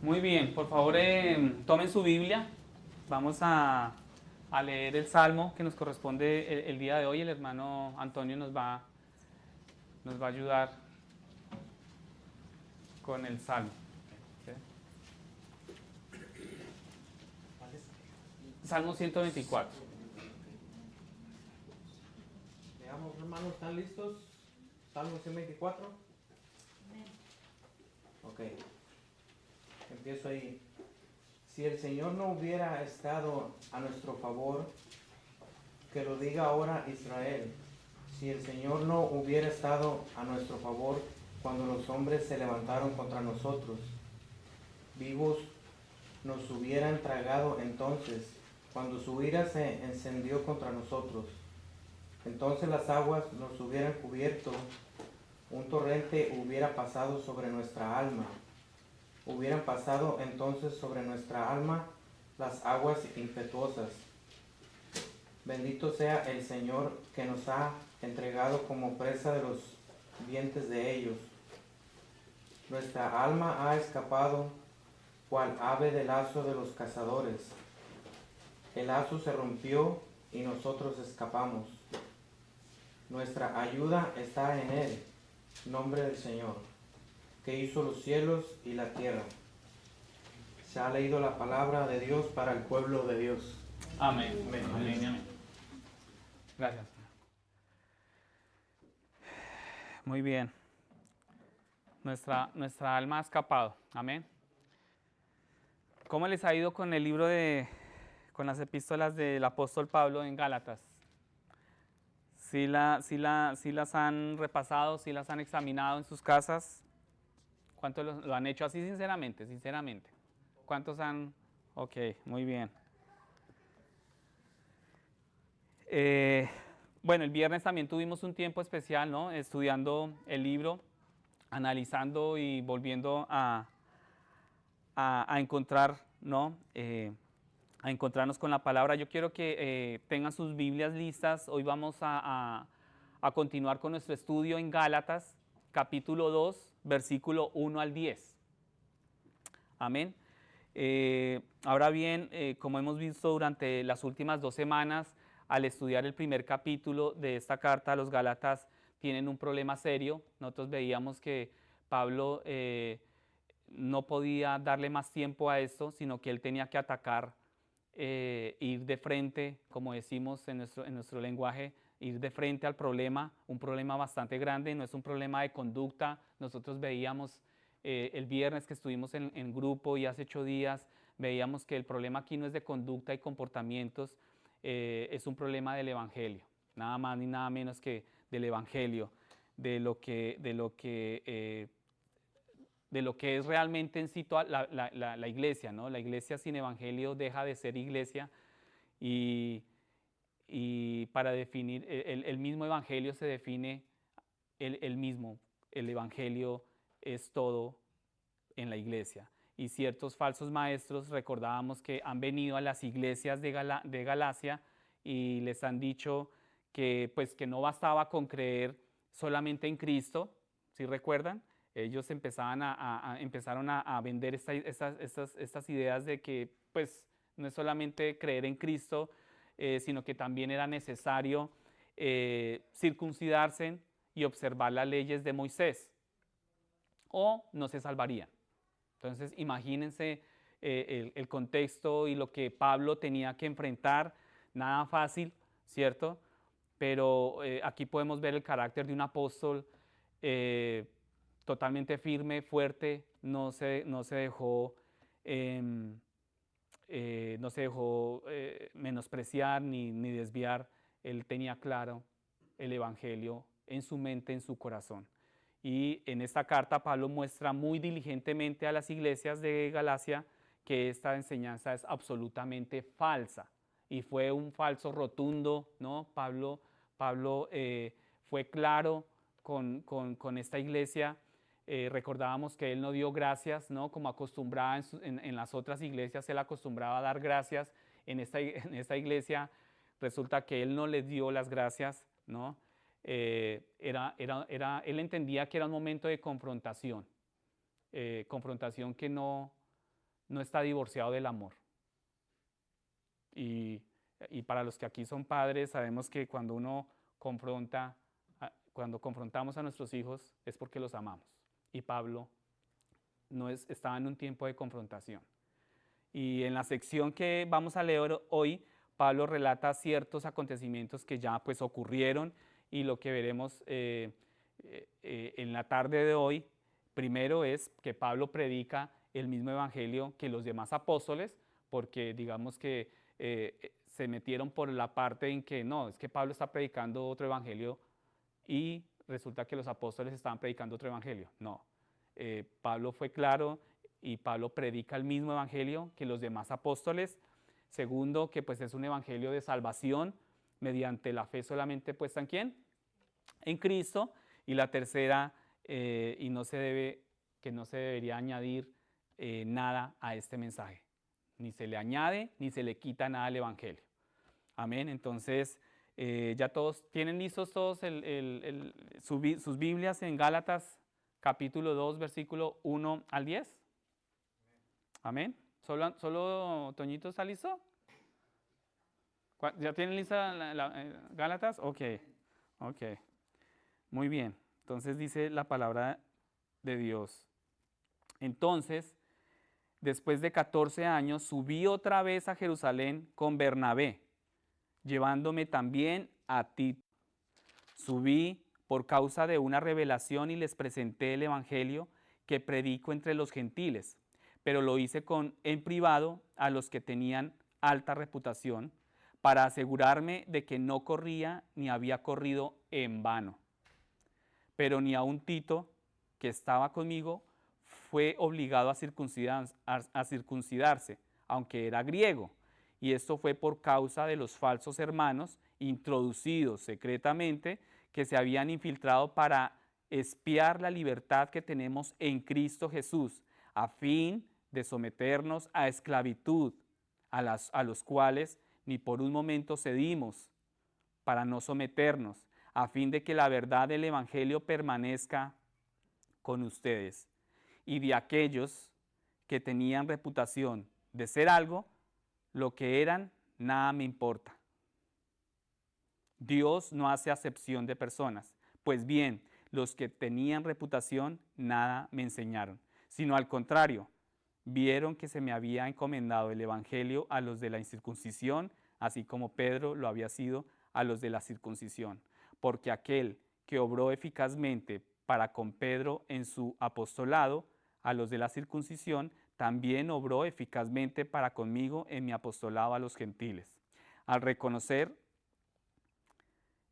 Muy bien, por favor tomen su Biblia. Vamos a leer el salmo que nos corresponde el día de hoy. El hermano Antonio nos va a ayudar con el salmo. ¿Sí? Salmo 124. Veamos, hermanos, ¿están listos? Salmo 124. Ok, empiezo ahí. Si el Señor no hubiera estado a nuestro favor, que lo diga ahora Israel. Si el Señor no hubiera estado a nuestro favor cuando los hombres se levantaron contra nosotros, vivos nos hubieran tragado entonces, cuando su ira se encendió contra nosotros. Entonces las aguas nos hubieran cubierto, un torrente hubiera pasado sobre nuestra alma. Hubieran pasado entonces sobre nuestra alma las aguas impetuosas. Bendito sea el Señor que nos ha entregado como presa de los dientes de ellos. Nuestra alma ha escapado cual ave del lazo de los cazadores. El lazo se rompió y nosotros escapamos. Nuestra ayuda está en Él, nombre del Señor, que hizo los cielos y la tierra. Se ha leído la palabra de Dios para el pueblo de Dios. Amén. Amén. Amén. Amén. Gracias. Muy bien. Nuestra alma ha escapado. Amén. ¿Cómo les ha ido con el libro con las epístolas del apóstol Pablo en Gálatas? ¿Sí las han repasado, sí las han examinado en sus casas? ¿Cuántos lo han hecho así sinceramente, sinceramente? ¿Cuántos han? Ok, muy bien. Eh, bueno, el viernes también tuvimos un tiempo especial, ¿no? Estudiando el libro, analizando y volviendo a encontrar, ¿no? A encontrarnos con la palabra. Yo quiero que tengan sus Biblias listas. Hoy vamos a continuar con nuestro estudio en Gálatas, capítulo 2, versículo 1 al 10. Amén. Ahora bien, como hemos visto durante las últimas 2 semanas, al estudiar el primer capítulo de esta carta, los Gálatas tienen un problema serio. Nosotros veíamos que Pablo no podía darle más tiempo a esto, sino que él tenía que atacar, ir de frente, como decimos en nuestro lenguaje, ir de frente al problema, un problema bastante grande, no es un problema de conducta. Nosotros veíamos el viernes que estuvimos en grupo y hace 8 días, veíamos que el problema aquí no es de conducta y comportamientos, es un problema del Evangelio, nada más ni nada menos que del Evangelio, de lo que es realmente en sí toda la iglesia, ¿no? La iglesia sin evangelio deja de ser iglesia y, y para definir, el mismo evangelio se define el mismo, el evangelio es todo en la iglesia. Y ciertos falsos maestros, recordábamos que han venido a las iglesias de Galacia y les han dicho que, pues, que no bastaba con creer solamente en Cristo, ¿sí recuerdan? Ellos empezaron a vender estas ideas de que, pues, no es solamente creer en Cristo, sino que también era necesario circuncidarse y observar las leyes de Moisés, o no se salvarían. Entonces, imagínense el contexto y lo que Pablo tenía que enfrentar, nada fácil, ¿cierto? Pero aquí podemos ver el carácter de un apóstol eh, totalmente firme, fuerte, no se dejó, menospreciar ni desviar. Él tenía claro el Evangelio en su mente, en su corazón. Y en esta carta Pablo muestra muy diligentemente a las iglesias de Galacia que esta enseñanza es absolutamente falsa. Y fue un falso rotundo, ¿no? Pablo fue claro con esta iglesia. Recordábamos que él no dio gracias, ¿no? Como acostumbraba en las otras iglesias, él acostumbraba a dar gracias. En esta iglesia resulta que él no les dio las gracias, ¿no? Él entendía que era un momento de confrontación, confrontación que no no está divorciado del amor. Y, y para los que aquí son padres, sabemos que cuando uno confronta, cuando confrontamos a nuestros hijos es porque los amamos. Y Pablo estaba en un tiempo de confrontación. Y en la sección que vamos a leer hoy, Pablo relata ciertos acontecimientos que ya pues ocurrieron, y lo que veremos en la tarde de hoy, primero es que Pablo predica el mismo evangelio que los demás apóstoles, porque digamos que se metieron por la parte en que no, es que Pablo está predicando otro evangelio y resulta que los apóstoles estaban predicando otro evangelio. No, Pablo fue claro y Pablo predica el mismo evangelio que los demás apóstoles. Segundo, que pues es un evangelio de salvación mediante la fe solamente puesta en ¿quién? En Cristo. Y la tercera, y que no se debería añadir nada a este mensaje. Ni se le añade, ni se le quita nada al evangelio. Amén. Entonces, ya todos tienen listos todos sus Biblias en Gálatas capítulo 2, versículo 1 al 10. Amén. ¿Solo Toñito está listo? ¿Ya tienen lista Gálatas? Ok. Muy bien. Entonces dice la palabra de Dios. Entonces, después de 14 años, subí otra vez a Jerusalén con Bernabé, llevándome también a Tito. Subí por causa de una revelación y les presenté el evangelio que predico entre los gentiles, pero lo hice en privado a los que tenían alta reputación, para asegurarme de que no corría ni había corrido en vano. Pero ni aun Tito, que estaba conmigo, fue obligado a circuncidarse, aunque era griego, y esto fue por causa de los falsos hermanos introducidos secretamente, que se habían infiltrado para espiar la libertad que tenemos en Cristo Jesús, a fin de someternos a esclavitud, a los cuales ni por un momento cedimos para no someternos, a fin de que la verdad del Evangelio permanezca con ustedes. Y de aquellos que tenían reputación de ser algo, lo que eran, nada me importa. Dios no hace acepción de personas. Pues bien, los que tenían reputación, nada me enseñaron, sino al contrario, vieron que se me había encomendado el Evangelio a los de la incircuncisión, así como Pedro lo había sido a los de la circuncisión. Porque aquel que obró eficazmente para con Pedro en su apostolado, a los de la circuncisión, también obró eficazmente para conmigo en mi apostolado a los gentiles. Al reconocer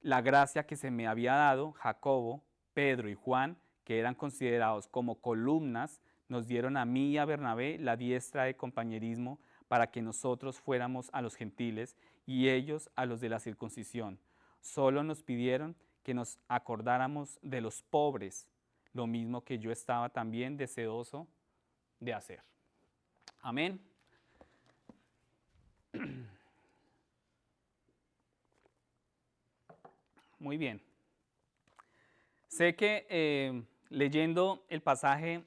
la gracia que se me había dado, Jacobo, Pedro y Juan, que eran considerados como columnas, nos dieron a mí y a Bernabé la diestra de compañerismo para que nosotros fuéramos a los gentiles y ellos a los de la circuncisión. Solo nos pidieron que nos acordáramos de los pobres, lo mismo que yo estaba también deseoso de hacer. Amén. Muy bien. Sé que leyendo el pasaje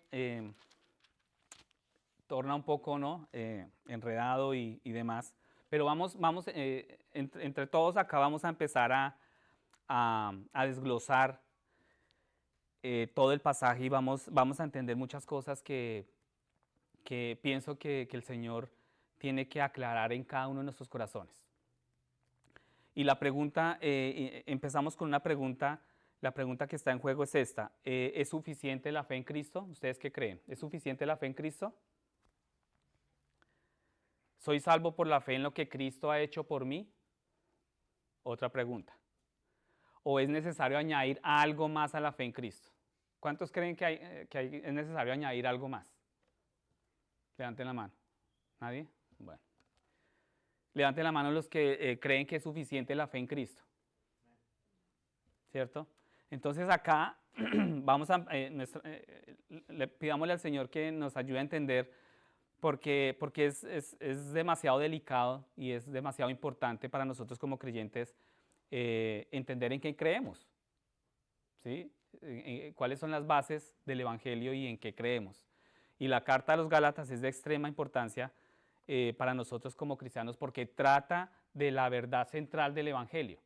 torna un poco, ¿no? Enredado y demás, pero vamos entre todos acá vamos a empezar a desglosar todo el pasaje y vamos a entender muchas cosas que pienso que el Señor tiene que aclarar en cada uno de nuestros corazones. Y la pregunta, empezamos con una pregunta, la pregunta que está en juego es esta: ¿es suficiente la fe en Cristo? ¿Ustedes qué creen? ¿Es suficiente la fe en Cristo? ¿Soy salvo por la fe en lo que Cristo ha hecho por mí? Otra pregunta. ¿O es necesario añadir algo más a la fe en Cristo? ¿Cuántos creen que es necesario añadir algo más? Levanten la mano. ¿Nadie? Bueno. Levanten la mano los que creen que es suficiente la fe en Cristo. ¿Cierto? Entonces acá vamos pidámosle al Señor que nos ayude a entender porque es demasiado delicado y es demasiado importante para nosotros como creyentes entender en qué creemos, ¿sí? Cuáles son las bases del Evangelio y en qué creemos. Y la carta a los Gálatas es de extrema importancia para nosotros como cristianos porque trata de la verdad central del Evangelio,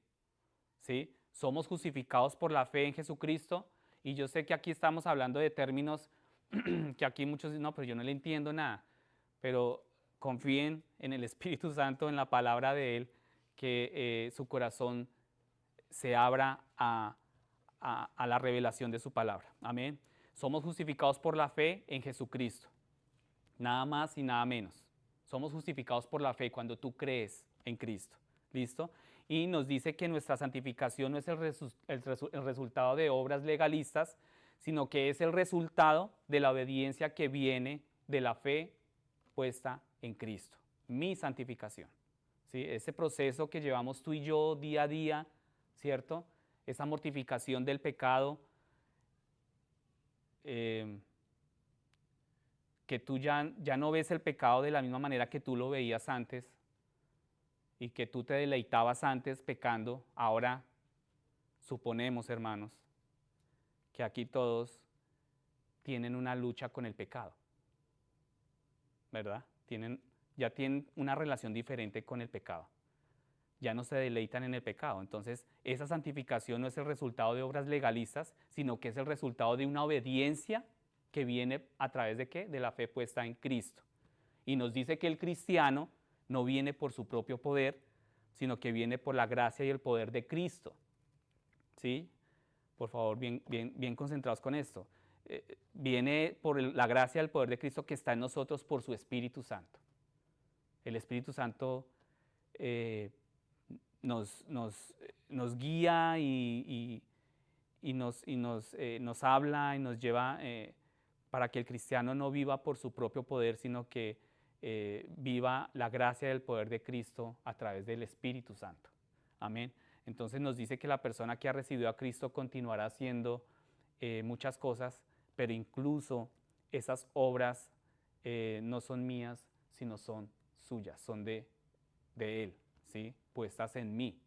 ¿sí? Somos justificados por la fe en Jesucristo y yo sé que aquí estamos hablando de términos que aquí muchos dicen, no, pero yo no le entiendo nada, pero confíen en el Espíritu Santo, en la palabra de Él, que su corazón se abra a la revelación de su palabra. Amén. Somos justificados por la fe en Jesucristo, nada más y nada menos. Somos justificados por la fe cuando tú crees en Cristo. ¿Listo? Y nos dice que nuestra santificación no es el resultado de obras legalistas, sino que es el resultado de la obediencia que viene de la fe puesta en Cristo. Mi santificación. ¿Sí? Ese proceso que llevamos tú y yo día a día, ¿cierto? Esa mortificación del pecado, que tú ya no ves el pecado de la misma manera que tú lo veías antes y que tú te deleitabas antes pecando. Ahora suponemos, hermanos, que aquí todos tienen una lucha con el pecado, ¿verdad? Ya tienen una relación diferente con el pecado. Ya no se deleitan en el pecado. Entonces, esa santificación no es el resultado de obras legalistas, sino que es el resultado de una obediencia que viene a través de ¿qué? De la fe puesta en Cristo. Y nos dice que el cristiano no viene por su propio poder, sino que viene por la gracia y el poder de Cristo. ¿Sí? Por favor, bien concentrados con esto. Viene por la gracia y el poder de Cristo que está en nosotros por su Espíritu Santo. El Espíritu Santo nos guía y nos habla y nos lleva para que el cristiano no viva por su propio poder, sino que viva la gracia y el poder de Cristo a través del Espíritu Santo. Amén. Entonces nos dice que la persona que ha recibido a Cristo continuará haciendo muchas cosas, pero incluso esas obras no son mías, sino son suyas, son de Él, ¿sí? Puestas en mí.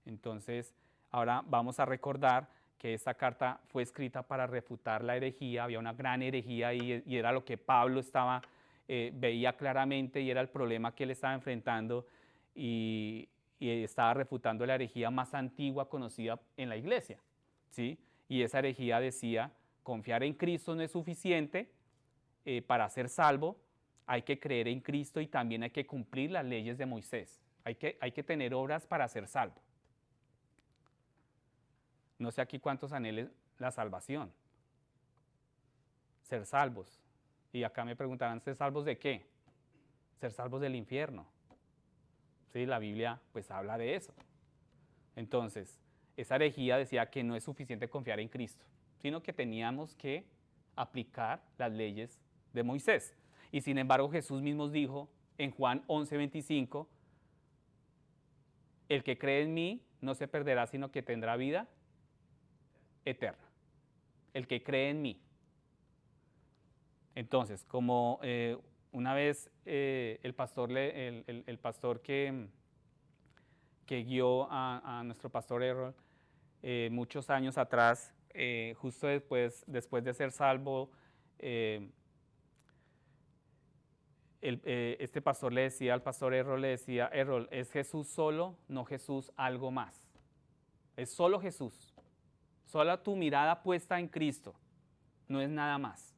Entonces, ahora vamos a recordar que esta carta fue escrita para refutar la herejía. Había una gran herejía y era lo que Pablo veía claramente y era el problema que él estaba enfrentando y estaba refutando la herejía más antigua conocida en la iglesia, ¿sí? Y esa herejía decía, confiar en Cristo no es suficiente para ser salvo, hay que creer en Cristo y también hay que cumplir las leyes de Moisés. Hay que tener obras para ser salvo. No sé aquí cuántos anhelen la salvación, ser salvos. Y acá me preguntarán, ¿ser salvos de qué? Ser salvos del infierno. Sí, la Biblia pues habla de eso. Entonces, esa herejía decía que no es suficiente confiar en Cristo, sino que teníamos que aplicar las leyes de Moisés. Y sin embargo, Jesús mismo dijo en Juan 11:25, el que cree en mí no se perderá, sino que tendrá vida eterna. El que cree en mí. Entonces, como una vez el pastor que guió a nuestro pastor Errol muchos años atrás, justo después de ser salvo, este pastor le decía al pastor Errol, Errol, ¿es Jesús solo, no Jesús algo más? Es solo Jesús, solo tu mirada puesta en Cristo, no es nada más.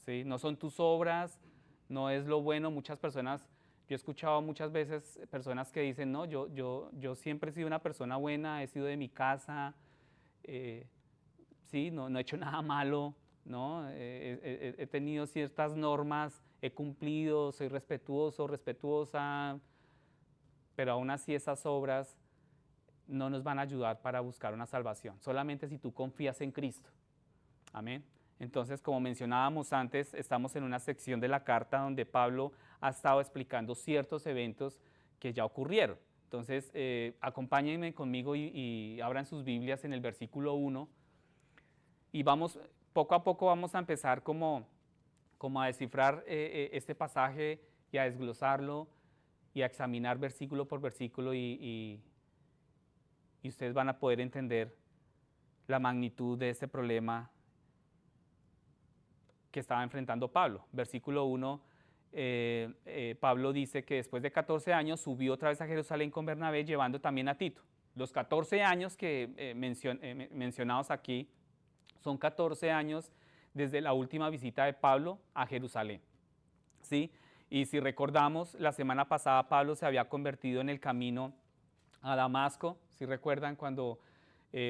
¿Sí? No son tus obras, no es lo bueno. Muchas personas, yo he escuchado muchas veces personas que dicen, no, yo siempre he sido una persona buena, he sido de mi casa, sí, no he hecho nada malo, ¿no? He tenido ciertas normas, he cumplido, soy respetuoso, respetuosa, pero aún así esas obras no nos van a ayudar para buscar una salvación, solamente si tú confías en Cristo. Amén. Entonces, como mencionábamos antes, estamos en una sección de la carta donde Pablo ha estado explicando ciertos eventos que ya ocurrieron. Entonces, acompáñenme conmigo y abran sus Biblias en el versículo 1 y poco a poco vamos a empezar como a descifrar este pasaje y a desglosarlo y a examinar versículo por versículo y ustedes van a poder entender la magnitud de este problema que estaba enfrentando Pablo. Versículo 1, Pablo dice que después de 14 años subió otra vez a Jerusalén con Bernabé, llevando también a Tito. Los 14 años que mencionados aquí son 14 años desde la última visita de Pablo a Jerusalén, ¿sí? Y si recordamos, la semana pasada Pablo se había convertido en el camino a Damasco. Si recuerdan cuando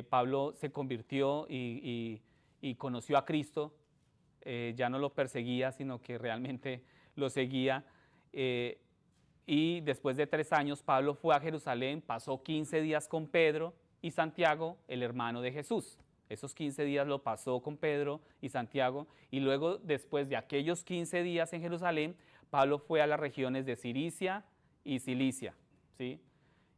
Pablo se convirtió y conoció a Cristo, ya no lo perseguía, sino que realmente lo seguía. Y después de 3 años, Pablo fue a Jerusalén, pasó 15 días con Pedro y Santiago, el hermano de Jesús. Esos 15 días lo pasó con Pedro y Santiago, y luego, después de aquellos 15 días en Jerusalén, Pablo fue a las regiones de Cilicia y Cilicia, ¿sí?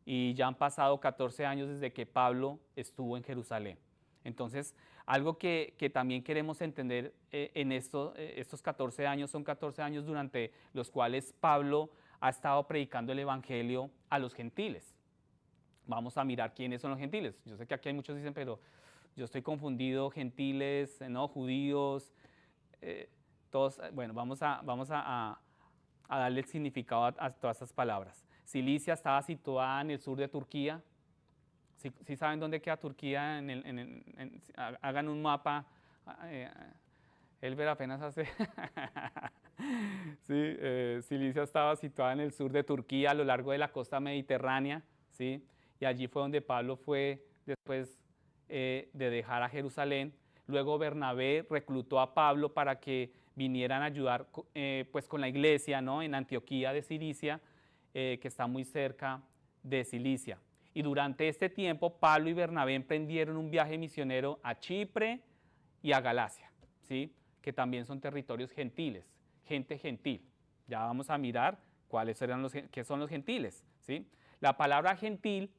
Y ya han pasado 14 años desde que Pablo estuvo en Jerusalén. Entonces, algo que también queremos entender en estos 14 años, son 14 años durante los cuales Pablo ha estado predicando el Evangelio a los gentiles. Vamos a mirar quiénes son los gentiles. Yo sé que aquí hay muchos que dicen, pero yo estoy confundido, gentiles, ¿no? Judíos, todos, bueno, vamos a darle el significado a todas estas palabras. Cilicia estaba situada en el sur de Turquía. ¿Sí saben dónde queda Turquía? Hagan un mapa. Elber apenas hace. Sí, Cilicia estaba situada en el sur de Turquía, a lo largo de la costa mediterránea, ¿sí? Y allí fue donde Pablo fue después de dejar a Jerusalén. Luego Bernabé reclutó a Pablo para que vinieran a ayudar pues con la iglesia, ¿no? En Antioquía de Cilicia, que está muy cerca de Cilicia. Y durante este tiempo, Pablo y Bernabé emprendieron un viaje misionero a Chipre y a Galacia, ¿sí? Que también son territorios gentiles, gente gentil. Ya vamos a mirar qué son los gentiles, ¿sí? La palabra gentil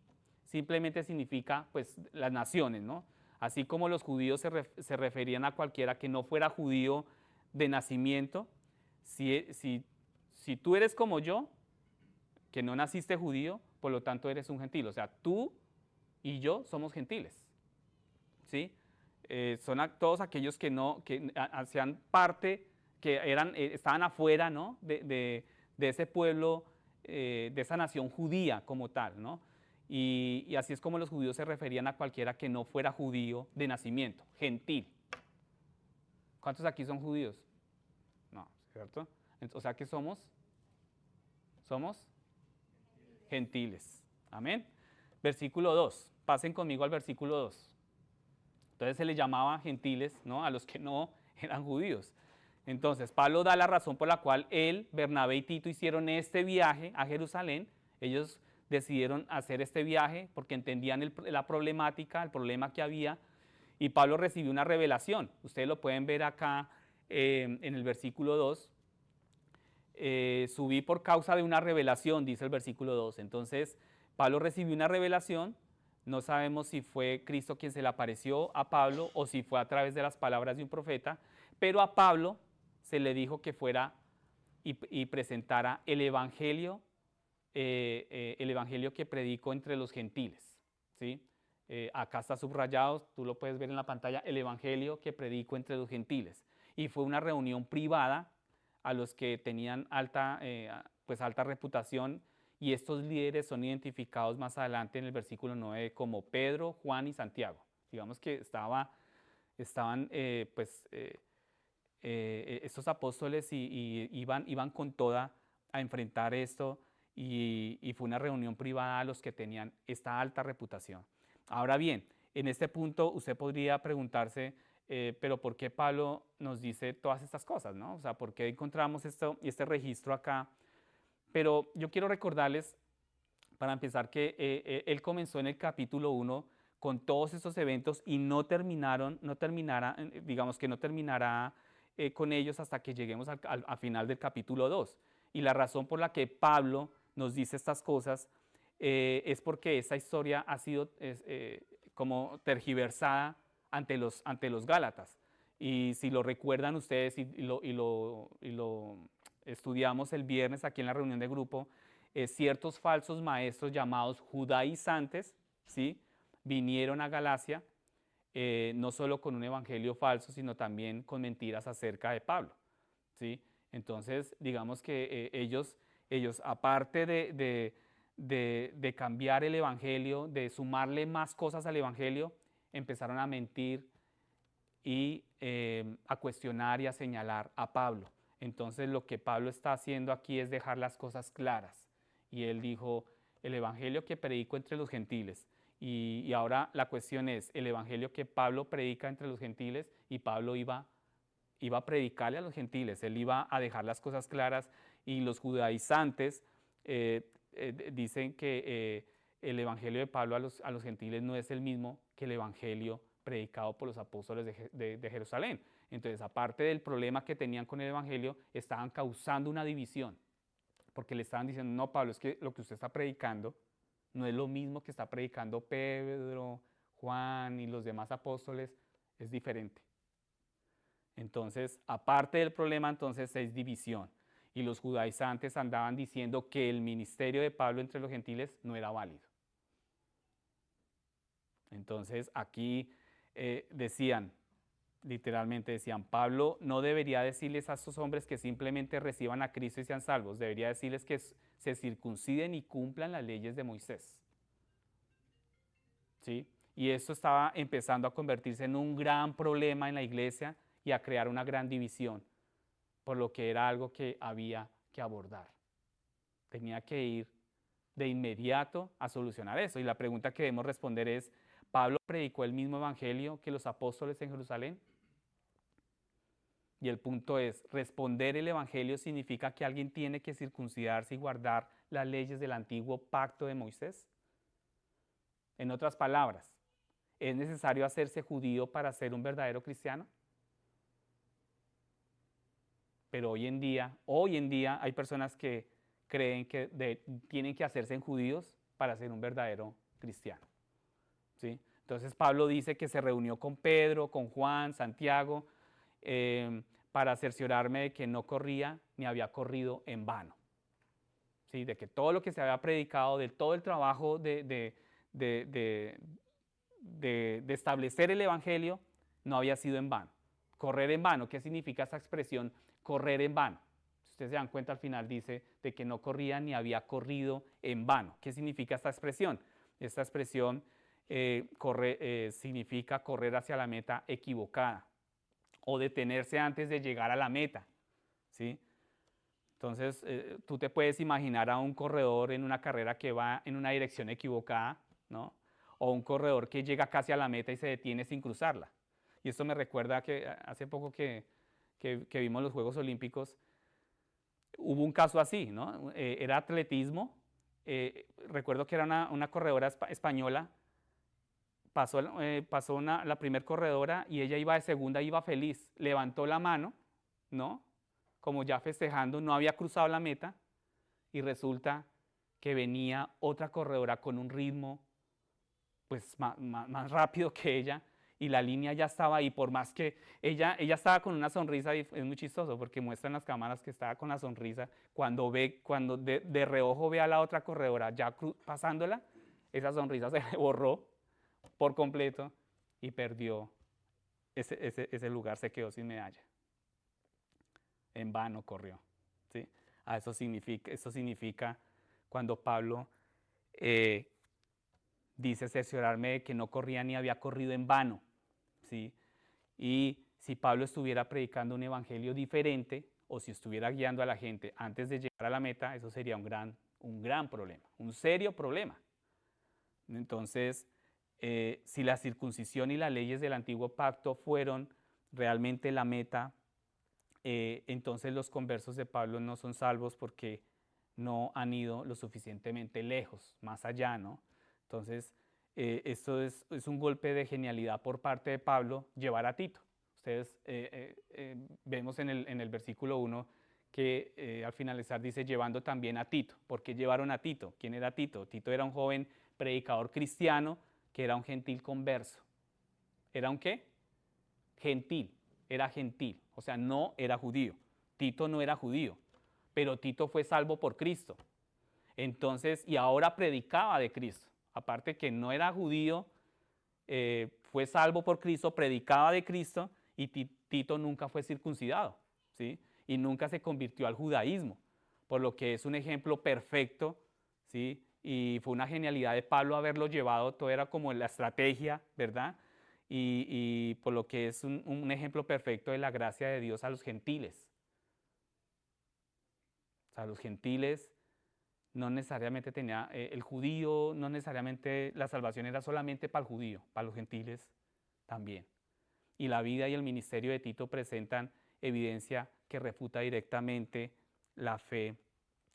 simplemente significa, pues, las naciones, ¿no? Así como los judíos se referían a cualquiera que no fuera judío de nacimiento, si tú eres como yo, que no naciste judío, por lo tanto eres un gentil. O sea, tú y yo somos gentiles, ¿sí? Son todos aquellos que hacían parte, que estaban afuera, ¿no? de ese pueblo, de esa nación judía como tal, ¿no? Y así es como los judíos se referían a cualquiera que no fuera judío de nacimiento, gentil. ¿Cuántos aquí son judíos? No, ¿cierto? O sea que somos gentiles. Amén. Versículo 2. Pasen conmigo al versículo 2. Entonces se les llamaba gentiles, ¿no? A los que no eran judíos. Entonces Pablo da la razón por la cual él, Bernabé y Tito hicieron este viaje a Jerusalén. Ellos decidieron hacer este viaje porque entendían la problemática, el problema que había. Y Pablo recibió una revelación. Ustedes lo pueden ver acá en el versículo 2. Subí por causa de una revelación, dice el versículo 2. Entonces, Pablo recibió una revelación. No sabemos si fue Cristo quien se le apareció a Pablo o si fue a través de las palabras de un profeta, pero a Pablo se le dijo que fuera y presentara el evangelio que predicó entre los gentiles, ¿sí? Acá está subrayado, tú lo puedes ver en la pantalla, el evangelio que predicó entre los gentiles. Y fue una reunión privada a los que tenían alta reputación, y estos líderes son identificados más adelante en el versículo 9 como Pedro, Juan y Santiago. Digamos que estaban estos apóstoles y iban con toda a enfrentar esto, y fue una reunión privada a los que tenían esta alta reputación. Ahora bien, en este punto usted podría preguntarse, pero ¿por qué Pablo nos dice todas estas cosas, ¿no? O sea, ¿por qué encontramos este registro acá? Pero yo quiero recordarles, para empezar, él comenzó en el capítulo 1 con todos estos eventos y no terminará con ellos hasta que lleguemos al final del capítulo 2. Y la razón por la que Pablo nos dice estas cosas es porque esta historia ha sido como tergiversada ante los Gálatas. Y si lo recuerdan ustedes y lo estudiamos el viernes aquí en la reunión de grupo, ciertos falsos maestros llamados judaizantes, ¿sí? Vinieron a Galacia no solo con un evangelio falso, sino también con mentiras acerca de Pablo, ¿sí? Entonces, digamos que ellos, aparte de cambiar el evangelio, de sumarle más cosas al evangelio, empezaron a mentir y a cuestionar y a señalar a Pablo. Entonces, lo que Pablo está haciendo aquí es dejar las cosas claras. Y él dijo, el evangelio que predico entre los gentiles. Y ahora la cuestión es, el evangelio que Pablo predica entre los gentiles, y Pablo iba a predicarle a los gentiles, él iba a dejar las cosas claras, y los judaizantes dicen que el evangelio de Pablo a los gentiles no es el mismo que el evangelio predicado por los apóstoles de Jerusalén. Entonces, aparte del problema que tenían con el evangelio, estaban causando una división, porque le estaban diciendo, no, Pablo, es que lo que usted está predicando no es lo mismo que está predicando Pedro, Juan y los demás apóstoles, es diferente. Entonces, aparte del problema, entonces es división. Y los judaizantes andaban diciendo que el ministerio de Pablo entre los gentiles no era válido. Entonces, aquí decían, literalmente decían, Pablo no debería decirles a estos hombres que simplemente reciban a Cristo y sean salvos, debería decirles que se circunciden y cumplan las leyes de Moisés. ¿Sí? Y esto estaba empezando a convertirse en un gran problema en la iglesia y a crear una gran división, por lo que era algo que había que abordar. Tenía que ir de inmediato a solucionar eso. Y la pregunta que debemos responder es, ¿Pablo predicó el mismo evangelio que los apóstoles en Jerusalén? Y el punto es, responder el evangelio significa que alguien tiene que circuncidarse y guardar las leyes del antiguo pacto de Moisés. En otras palabras, ¿es necesario hacerse judío para ser un verdadero cristiano? Pero hoy en día hay personas que creen que tienen que hacerse en judíos para ser un verdadero cristiano, ¿sí? Entonces Pablo dice que se reunió con Pedro, con Juan, Santiago, para cerciorarme de que no corría ni había corrido en vano, ¿sí? De que todo lo que se había predicado, de todo el trabajo de establecer el evangelio, no había sido en vano. Correr en vano, ¿qué significa esa expresión? Correr en vano. Si ustedes se dan cuenta, al final dice de que no corría ni había corrido en vano. ¿Qué significa esta expresión? Esta expresión significa correr hacia la meta equivocada o detenerse antes de llegar a la meta, ¿sí? Entonces, tú te puedes imaginar a un corredor en una carrera que va en una dirección equivocada, ¿no? O un corredor que llega casi a la meta y se detiene sin cruzarla. Y esto me recuerda que hace poco que vimos los Juegos Olímpicos, hubo un caso así, ¿no? Era atletismo, recuerdo que era una corredora española, pasó la primer corredora y ella iba de segunda, iba feliz, levantó la mano, ¿no? Como ya festejando, no había cruzado la meta y resulta que venía otra corredora con un ritmo pues más rápido que ella y la línea ya estaba ahí, por más que ella estaba con una sonrisa, y es muy chistoso porque muestran las cámaras que estaba con la sonrisa, cuando de reojo ve a la otra corredora ya pasándola, esa sonrisa se le borró por completo y perdió ese lugar, se quedó sin medalla. En vano corrió, ¿sí? Eso significa cuando Pablo dice cerciorarme de que no corría ni había corrido en vano, ¿sí? Y si Pablo estuviera predicando un evangelio diferente o si estuviera guiando a la gente antes de llegar a la meta, eso sería un gran problema, un serio problema. Entonces, si la circuncisión y las leyes del antiguo pacto fueron realmente la meta, entonces los conversos de Pablo no son salvos porque no han ido lo suficientemente lejos, más allá, ¿no? Entonces, esto es un golpe de genialidad por parte de Pablo llevar a Tito. Ustedes vemos en el versículo 1 que al finalizar dice llevando también a Tito. ¿Por qué llevaron a Tito? ¿Quién era Tito? Tito era un joven predicador cristiano que era un gentil converso. ¿Era un qué? Gentil, era gentil, o sea, no era judío. Tito no era judío, pero Tito fue salvo por Cristo. Entonces, y ahora predicaba de Cristo. Aparte que no era judío, fue salvo por Cristo, predicaba de Cristo, y Tito nunca fue circuncidado, ¿sí? Y nunca se convirtió al judaísmo, por lo que es un ejemplo perfecto, ¿sí? Y fue una genialidad de Pablo haberlo llevado, todo era como la estrategia, ¿verdad? Y por lo que es un ejemplo perfecto de la gracia de Dios a los gentiles. O sea, los gentiles no necesariamente tenía, el judío, no necesariamente la salvación era solamente para el judío, para los gentiles también. Y la vida y el ministerio de Tito presentan evidencia que refuta directamente la fe,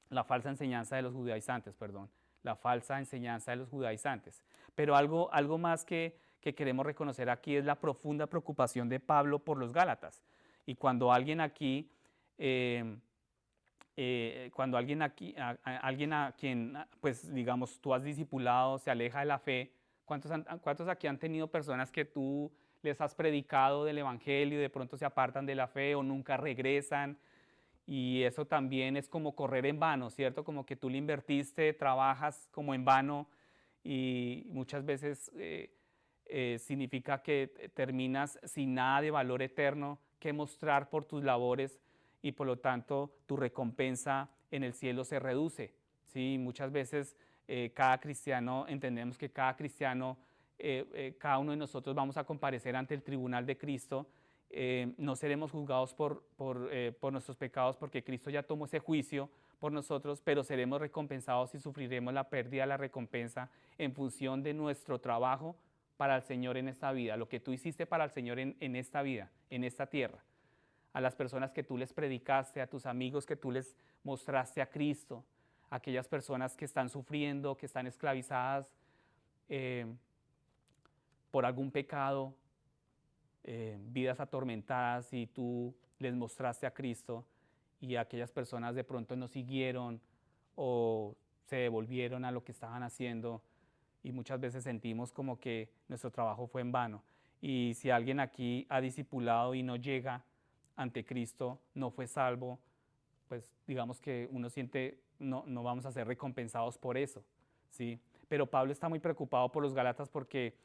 la falsa enseñanza de los judaizantes, perdón, la falsa enseñanza de los judaizantes. Pero algo más que queremos reconocer aquí es la profunda preocupación de Pablo por los Gálatas. Y cuando alguien aquí, alguien a quien, pues digamos, tú has discipulado, se aleja de la fe, ¿cuántos aquí han tenido personas que tú les has predicado del evangelio y de pronto se apartan de la fe o nunca regresan? Y eso también es como correr en vano, ¿cierto? Como que tú le invertiste, trabajas como en vano y muchas veces significa que terminas sin nada de valor eterno que mostrar por tus labores y por lo tanto tu recompensa en el cielo se reduce, ¿sí? Muchas veces cada cristiano, entendemos que cada cristiano, cada uno de nosotros vamos a comparecer ante el tribunal de Cristo. No seremos juzgados por nuestros pecados porque Cristo ya tomó ese juicio por nosotros, pero seremos recompensados y sufriremos la pérdida de la recompensa en función de nuestro trabajo para el Señor en esta vida, lo que tú hiciste para el Señor en esta vida, en esta tierra. A las personas que tú les predicaste, a tus amigos que tú les mostraste a Cristo, a aquellas personas que están sufriendo, que están esclavizadas por algún pecado, vidas atormentadas, y tú les mostraste a Cristo y aquellas personas de pronto no siguieron o se devolvieron a lo que estaban haciendo y muchas veces sentimos como que nuestro trabajo fue en vano. Y si alguien aquí ha discipulado y no llega ante Cristo, no fue salvo, pues digamos que uno siente, no vamos a ser recompensados por eso, ¿sí? Pero Pablo está muy preocupado por los Gálatas porque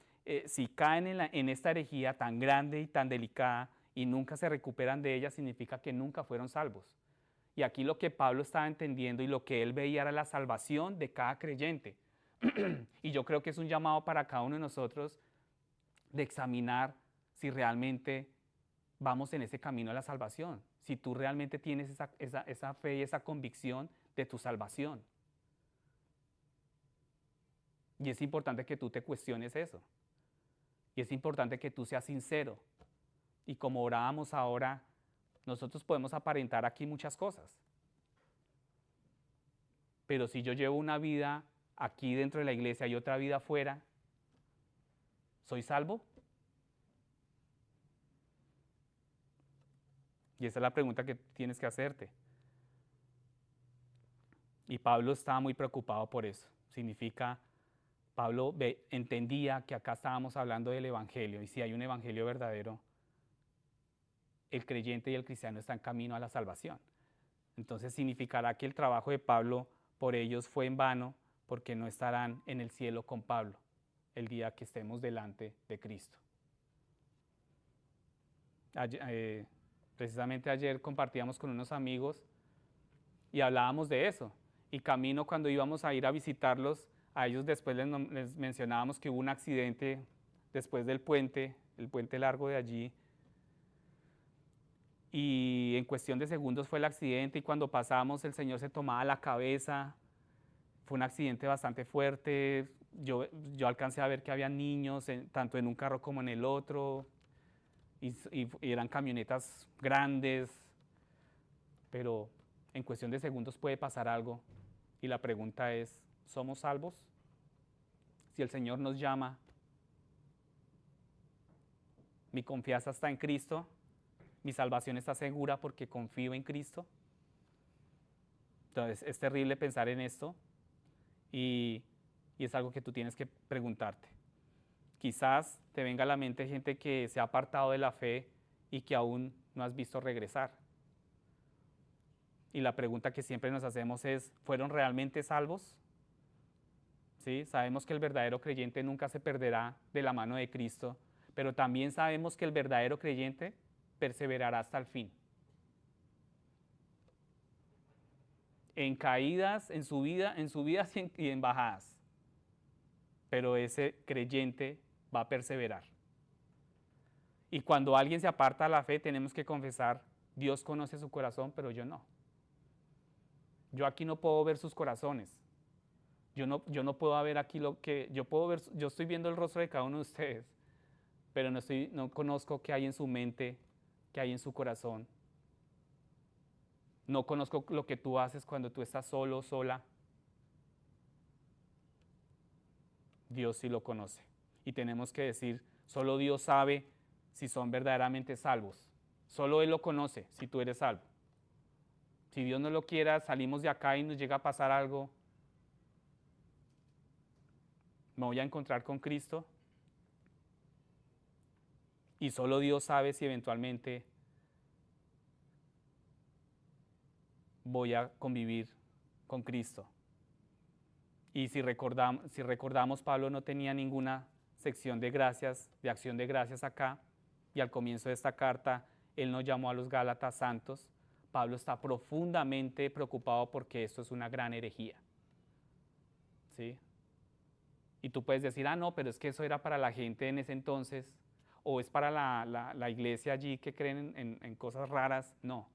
si caen en esta herejía tan grande y tan delicada y nunca se recuperan de ella, significa que nunca fueron salvos. Y aquí lo que Pablo estaba entendiendo y lo que él veía era la salvación de cada creyente. Y yo creo que es un llamado para cada uno de nosotros de examinar si realmente vamos en ese camino a la salvación, si tú realmente tienes esa fe y esa convicción de tu salvación. Y es importante que tú te cuestiones eso. Y es importante que tú seas sincero. Y como orábamos ahora, nosotros podemos aparentar aquí muchas cosas. Pero si yo llevo una vida aquí dentro de la iglesia y otra vida afuera, ¿soy salvo? Y esa es la pregunta que tienes que hacerte. Y Pablo estaba muy preocupado por eso. Significa, Pablo entendía que acá estábamos hablando del evangelio, y si hay un evangelio verdadero, el creyente y el cristiano están camino a la salvación. Entonces significará que el trabajo de Pablo por ellos fue en vano, porque no estarán en el cielo con Pablo el día que estemos delante de Cristo. Precisamente ayer compartíamos con unos amigos y hablábamos de eso. Y camino, cuando íbamos a ir a visitarlos, a ellos después les mencionábamos que hubo un accidente después del puente, el puente largo de allí, y en cuestión de segundos fue el accidente, y cuando pasamos el Señor se tomaba la cabeza. Fue un accidente bastante fuerte. Yo alcancé a ver que había niños, tanto en un carro como en el otro, y eran camionetas grandes, pero en cuestión de segundos puede pasar algo. Y la pregunta es, ¿somos salvos? Si el Señor nos llama, mi confianza está en Cristo, mi salvación está segura porque confío en Cristo. Entonces es terrible pensar en esto y es algo que tú tienes que preguntarte. Quizás te venga a la mente gente que se ha apartado de la fe y que aún no has visto regresar. Y la pregunta que siempre nos hacemos es, ¿fueron realmente salvos? ¿Sí? Sabemos que el verdadero creyente nunca se perderá de la mano de Cristo, pero también sabemos que el verdadero creyente perseverará hasta el fin. En caídas, en subidas y en bajadas. Pero ese creyente va a perseverar. Y cuando alguien se aparta de la fe, tenemos que confesar, Dios conoce su corazón, pero yo no. Yo aquí no puedo ver sus corazones. Yo no puedo ver aquí lo que, yo estoy viendo el rostro de cada uno de ustedes, pero no conozco qué hay en su mente, qué hay en su corazón. No conozco lo que tú haces cuando tú estás solo o sola. Dios sí lo conoce. Y tenemos que decir, solo Dios sabe si son verdaderamente salvos. Solo Él lo conoce si tú eres salvo. Si Dios no lo quiera, salimos de acá y nos llega a pasar algo, me voy a encontrar con Cristo. Y solo Dios sabe si eventualmente voy a convivir con Cristo. Y si recordamos, Pablo no tenía ninguna sección de gracias, de acción de gracias acá, y al comienzo de esta carta, él nos llamó a los Gálatas santos. Pablo está profundamente preocupado porque esto es una gran herejía. ¿Sí? Y tú puedes decir, no, pero es que eso era para la gente en ese entonces, o es para la iglesia allí que creen en cosas raras. No,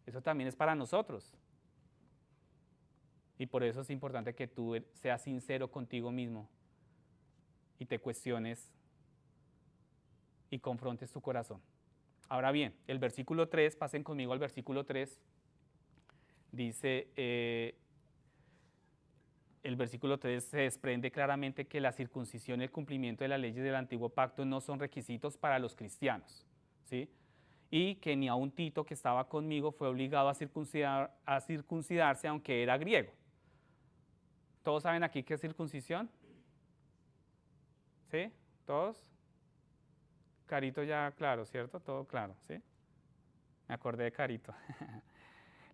eso también es para nosotros. Y por eso es importante que tú seas sincero contigo mismo y te cuestiones y confrontes tu corazón. Ahora bien, el versículo 3, pasen conmigo al versículo 3, dice, el versículo 3 se desprende claramente que la circuncisión y el cumplimiento de las leyes del antiguo pacto no son requisitos para los cristianos, ¿sí? Y que ni aun Tito, que estaba conmigo, fue obligado a circuncidarse aunque era griego. ¿Todos saben aquí qué es circuncisión? ¿Sí? ¿Todos? Carito ya claro, ¿cierto? Todo claro, ¿sí? Me acordé de Carito.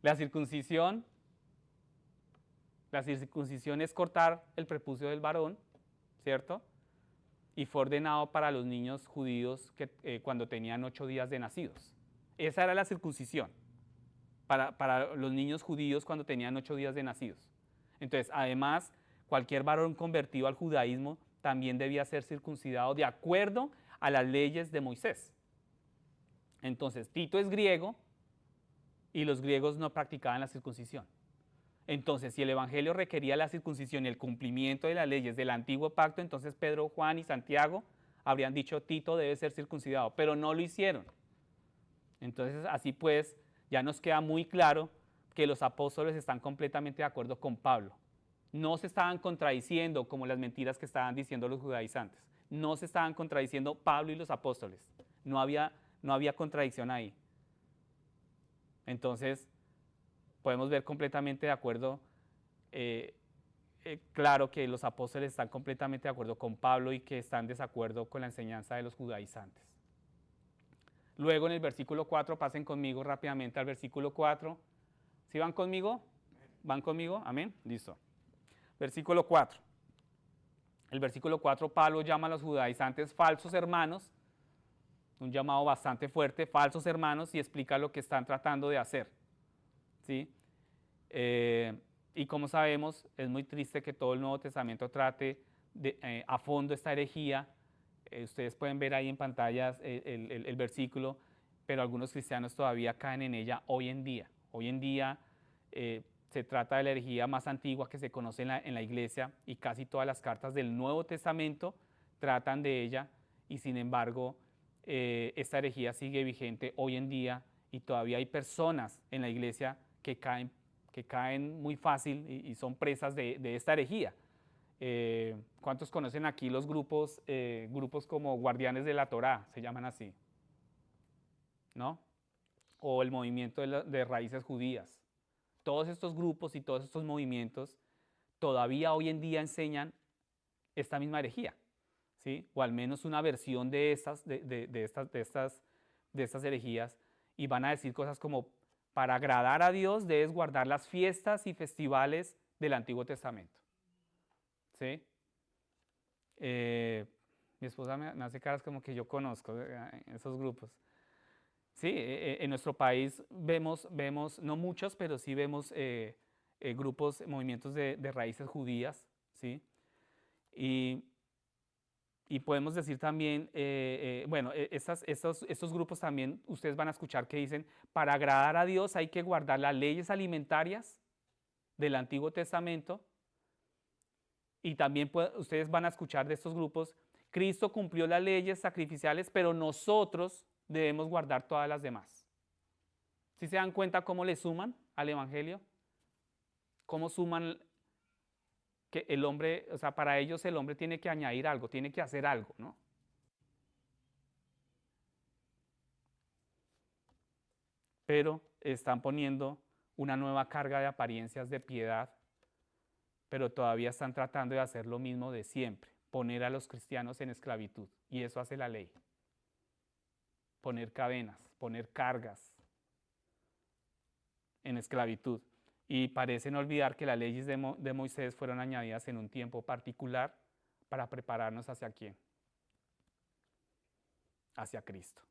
La circuncisión es cortar el prepucio del varón, ¿cierto? Y fue ordenado para los niños judíos cuando tenían 8 días de nacidos. Esa era la circuncisión para los niños judíos cuando tenían 8 días de nacidos. Entonces, además, cualquier varón convertido al judaísmo también debía ser circuncidado de acuerdo a las leyes de Moisés. Entonces, Tito es griego y los griegos no practicaban la circuncisión. Entonces, si el evangelio requería la circuncisión y el cumplimiento de las leyes del antiguo pacto, entonces Pedro, Juan y Santiago habrían dicho, Tito debe ser circuncidado, pero no lo hicieron. Entonces, así pues, ya nos queda muy claro que los apóstoles están completamente de acuerdo con Pablo. No se estaban contradiciendo como las mentiras que estaban diciendo los judaizantes. No se estaban contradiciendo Pablo y los apóstoles. No había contradicción ahí. Entonces, podemos ver completamente de acuerdo, claro que los apóstoles están completamente de acuerdo con Pablo y que están en desacuerdo con la enseñanza de los judaizantes. Luego en el versículo 4, pasen conmigo rápidamente al versículo 4. ¿Sí van conmigo? ¿Van conmigo? Amén. Listo. Versículo 4. El versículo 4, Pablo llama a los judaizantes falsos hermanos, un llamado bastante fuerte, falsos hermanos, y explica lo que están tratando de hacer. ¿Sí? Y como sabemos, es muy triste que todo el Nuevo Testamento trate a fondo esta herejía. Ustedes pueden ver ahí en pantallas el versículo, pero algunos cristianos todavía caen en ella hoy en día. Hoy en día se trata de la herejía más antigua que se conoce en la iglesia y casi todas las cartas del Nuevo Testamento tratan de ella y sin embargo esta herejía sigue vigente hoy en día y todavía hay personas en la iglesia que caen muy fácil y son presas de esta herejía. ¿Cuántos conocen aquí los grupos como Guardianes de la Torá? Se llaman así, ¿no? O el movimiento de raíces judías. Todos estos grupos y todos estos movimientos todavía hoy en día enseñan esta misma herejía, ¿sí? O al menos una versión de estas herejías, y van a decir cosas como, para agradar a Dios debes guardar las fiestas y festivales del Antiguo Testamento. ¿Sí? Mi esposa me hace caras como que yo conozco esos grupos. Sí, en nuestro país vemos, no muchos, pero sí vemos grupos, movimientos de raíces judías, ¿sí? Y, y podemos decir también, bueno, estos grupos también, ustedes van a escuchar que dicen, para agradar a Dios hay que guardar las leyes alimentarias del Antiguo Testamento. Y también ustedes van a escuchar de estos grupos, Cristo cumplió las leyes sacrificiales, pero nosotros debemos guardar todas las demás. ¿Sí se dan cuenta cómo le suman al Evangelio? ¿Cómo suman que el hombre, o sea, para ellos el hombre tiene que añadir algo, tiene que hacer algo, ¿no? Pero están poniendo una nueva carga de apariencias de piedad, pero todavía están tratando de hacer lo mismo de siempre, poner a los cristianos en esclavitud. Y eso hace la ley. Poner cadenas, poner cargas en esclavitud. Y parecen olvidar que las leyes de Moisés fueron añadidas en un tiempo particular para prepararnos hacia quién, hacia Cristo.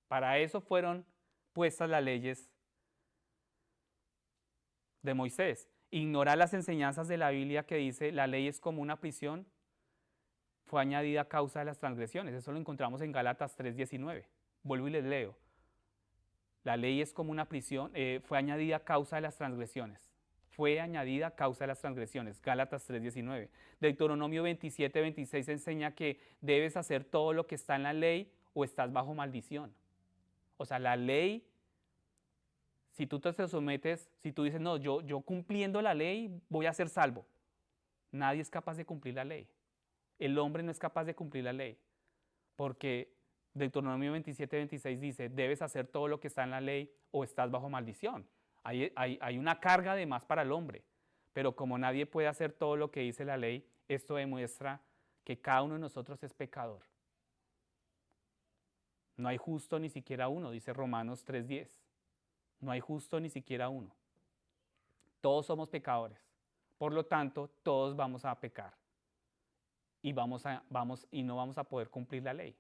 Para eso fueron puestas las leyes de Moisés. Ignorar las enseñanzas de la Biblia que dice la ley es como una prisión fue añadida a causa de las transgresiones. Eso lo encontramos en Gálatas 3:19. Vuelvo y les leo. La ley es como una prisión, fue añadida a causa de las transgresiones. Fue añadida a causa de las transgresiones. Gálatas 3:19. Deuteronomio 27:26 enseña que debes hacer todo lo que está en la ley o estás bajo maldición. O sea, la ley, si tú te sometes, si tú dices, no, yo cumpliendo la ley voy a ser salvo. Nadie es capaz de cumplir la ley. El hombre no es capaz de cumplir la ley. Porque Deuteronomio 27:26 dice, debes hacer todo lo que está en la ley o estás bajo maldición. Hay una carga de más para el hombre, pero como nadie puede hacer todo lo que dice la ley, esto demuestra que cada uno de nosotros es pecador. No hay justo ni siquiera uno, dice Romanos 3:10. No hay justo ni siquiera uno. Todos somos pecadores. Por lo tanto, todos vamos a pecar y no vamos a poder cumplir la ley.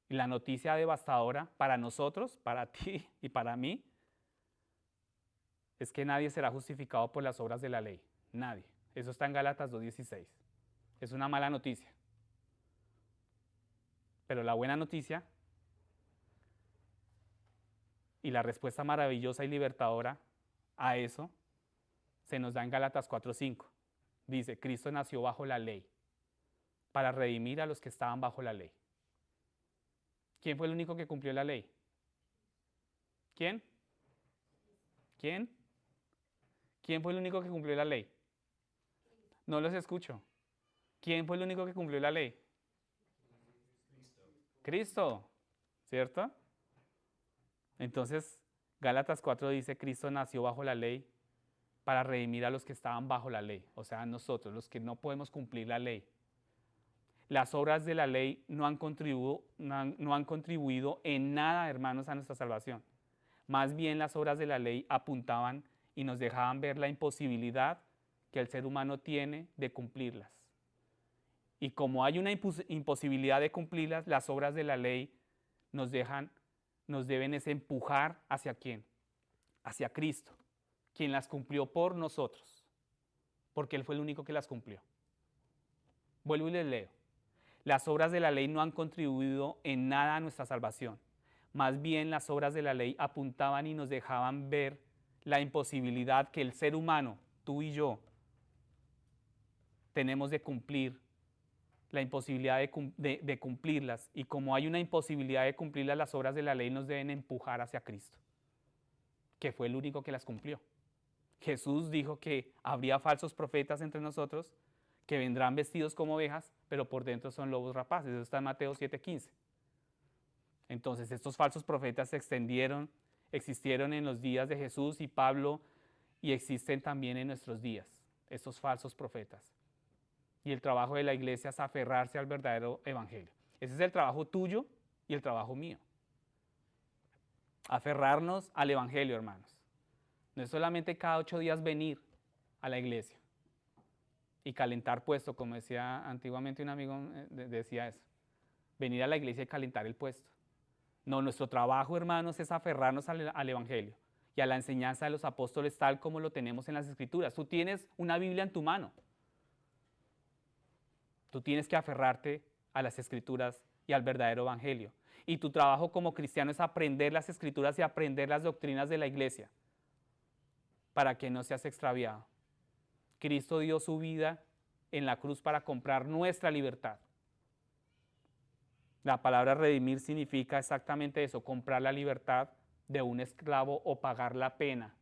Y la noticia devastadora para nosotros, para ti y para mí, es que nadie será justificado por las obras de la ley. Nadie. Eso está en Gálatas 2:16. Es una mala noticia. Pero la buena noticia y la respuesta maravillosa y libertadora a eso se nos da en Gálatas 4:5. Dice, Cristo nació bajo la ley para redimir a los que estaban bajo la ley. ¿Quién fue el único que cumplió la ley? ¿Quién? ¿Quién? ¿Quién fue el único que cumplió la ley? No los escucho. ¿Quién fue el único que cumplió la ley? Cristo, ¿cierto? Entonces, Gálatas 4 dice, Cristo nació bajo la ley para redimir a los que estaban bajo la ley, o sea, nosotros, los que no podemos cumplir la ley. Las obras de la ley no han contribuido en nada, hermanos, a nuestra salvación. Más bien las obras de la ley apuntaban y nos dejaban ver la imposibilidad que el ser humano tiene de cumplirlas. Y como hay una imposibilidad de cumplirlas, las obras de la ley nos deben empujar ¿hacia quién? Hacia Cristo, quien las cumplió por nosotros, porque Él fue el único que las cumplió. Vuelvo y les leo. Las obras de la ley no han contribuido en nada a nuestra salvación. Más bien las obras de la ley apuntaban y nos dejaban ver la imposibilidad que el ser humano, tú y yo, tenemos de cumplir, la imposibilidad de cumplirlas. Y como hay una imposibilidad de cumplirlas, las obras de la ley nos deben empujar hacia Cristo, que fue el único que las cumplió. Jesús dijo que habría falsos profetas entre nosotros, que vendrán vestidos como ovejas, pero por dentro son lobos rapaces. Eso está en Mateo 7:15. Entonces estos falsos profetas existieron en los días de Jesús y Pablo y existen también en nuestros días, estos falsos profetas. Y el trabajo de la iglesia es aferrarse al verdadero evangelio. Ese es el trabajo tuyo y el trabajo mío. Aferrarnos al evangelio, hermanos. No es solamente cada 8 días venir a la iglesia. y calentar puesto, como decía antiguamente un amigo, decía eso, venir a la iglesia y calentar el puesto. No, nuestro trabajo, hermanos, es aferrarnos al Evangelio y a la enseñanza de los apóstoles tal como lo tenemos en las Escrituras. Tú tienes una Biblia en tu mano. Tú tienes que aferrarte a las Escrituras y al verdadero Evangelio. Y tu trabajo como cristiano es aprender las Escrituras y aprender las doctrinas de la iglesia para que no seas extraviado. Cristo dio su vida en la cruz para comprar nuestra libertad. La palabra redimir significa exactamente eso, comprar la libertad de un esclavo o pagar la pena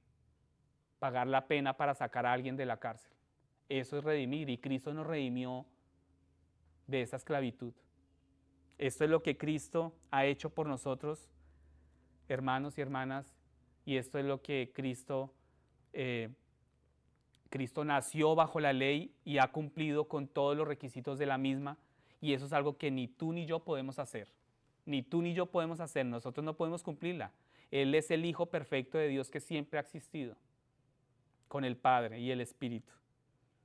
para sacar a alguien de la cárcel. Eso es redimir y Cristo nos redimió de esa esclavitud. Esto es lo que Cristo ha hecho por nosotros, hermanos y hermanas, y esto es lo que Cristo nació bajo la ley y ha cumplido con todos los requisitos de la misma, y eso es algo que ni tú ni yo podemos hacer. Ni tú ni yo podemos hacer, nosotros no podemos cumplirla. Él es el Hijo perfecto de Dios que siempre ha existido, con el Padre y el Espíritu.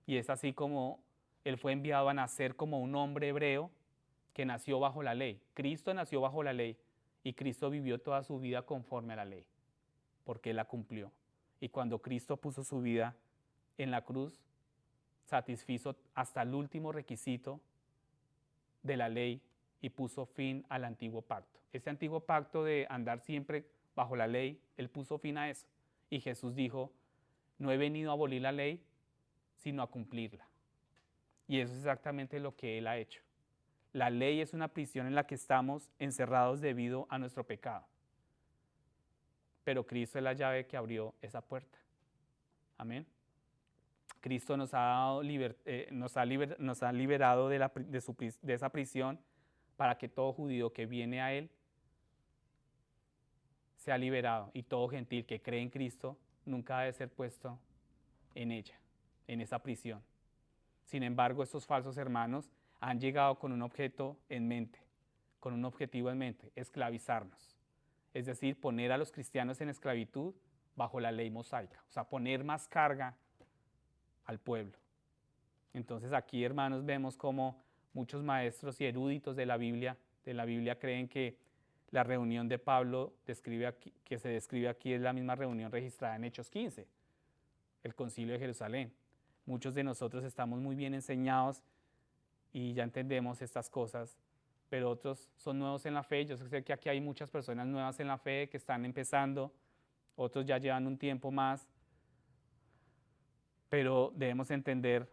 Y es así como Él fue enviado a nacer como un hombre hebreo que nació bajo la ley. Cristo nació bajo la ley y Cristo vivió toda su vida conforme a la ley, porque Él la cumplió. Y cuando Cristo puso su vida en la cruz, satisfizo hasta el último requisito de la ley y puso fin al antiguo pacto. Ese antiguo pacto de andar siempre bajo la ley, Él puso fin a eso. Y Jesús dijo, no he venido a abolir la ley, sino a cumplirla. Y eso es exactamente lo que Él ha hecho. La ley es una prisión en la que estamos encerrados debido a nuestro pecado. Pero Cristo es la llave que abrió esa puerta. Amén. Cristo nos ha liberado de esa prisión para que todo judío que viene a Él sea liberado y todo gentil que cree en Cristo nunca ha de ser puesto en ella, en esa prisión. Sin embargo, estos falsos hermanos han llegado con un objeto en mente, con un objetivo en mente, esclavizarnos. Es decir, poner a los cristianos en esclavitud bajo la ley mosaica, o sea, poner más carga al pueblo. Entonces aquí, hermanos, vemos cómo muchos maestros y eruditos de la Biblia creen que la reunión de Pablo que se describe aquí es la misma reunión registrada en Hechos 15, el Concilio de Jerusalén. Muchos de nosotros estamos muy bien enseñados y ya entendemos estas cosas, pero otros son nuevos en la fe. Yo sé que aquí hay muchas personas nuevas en la fe que están empezando, otros ya llevan un tiempo más, pero debemos entender,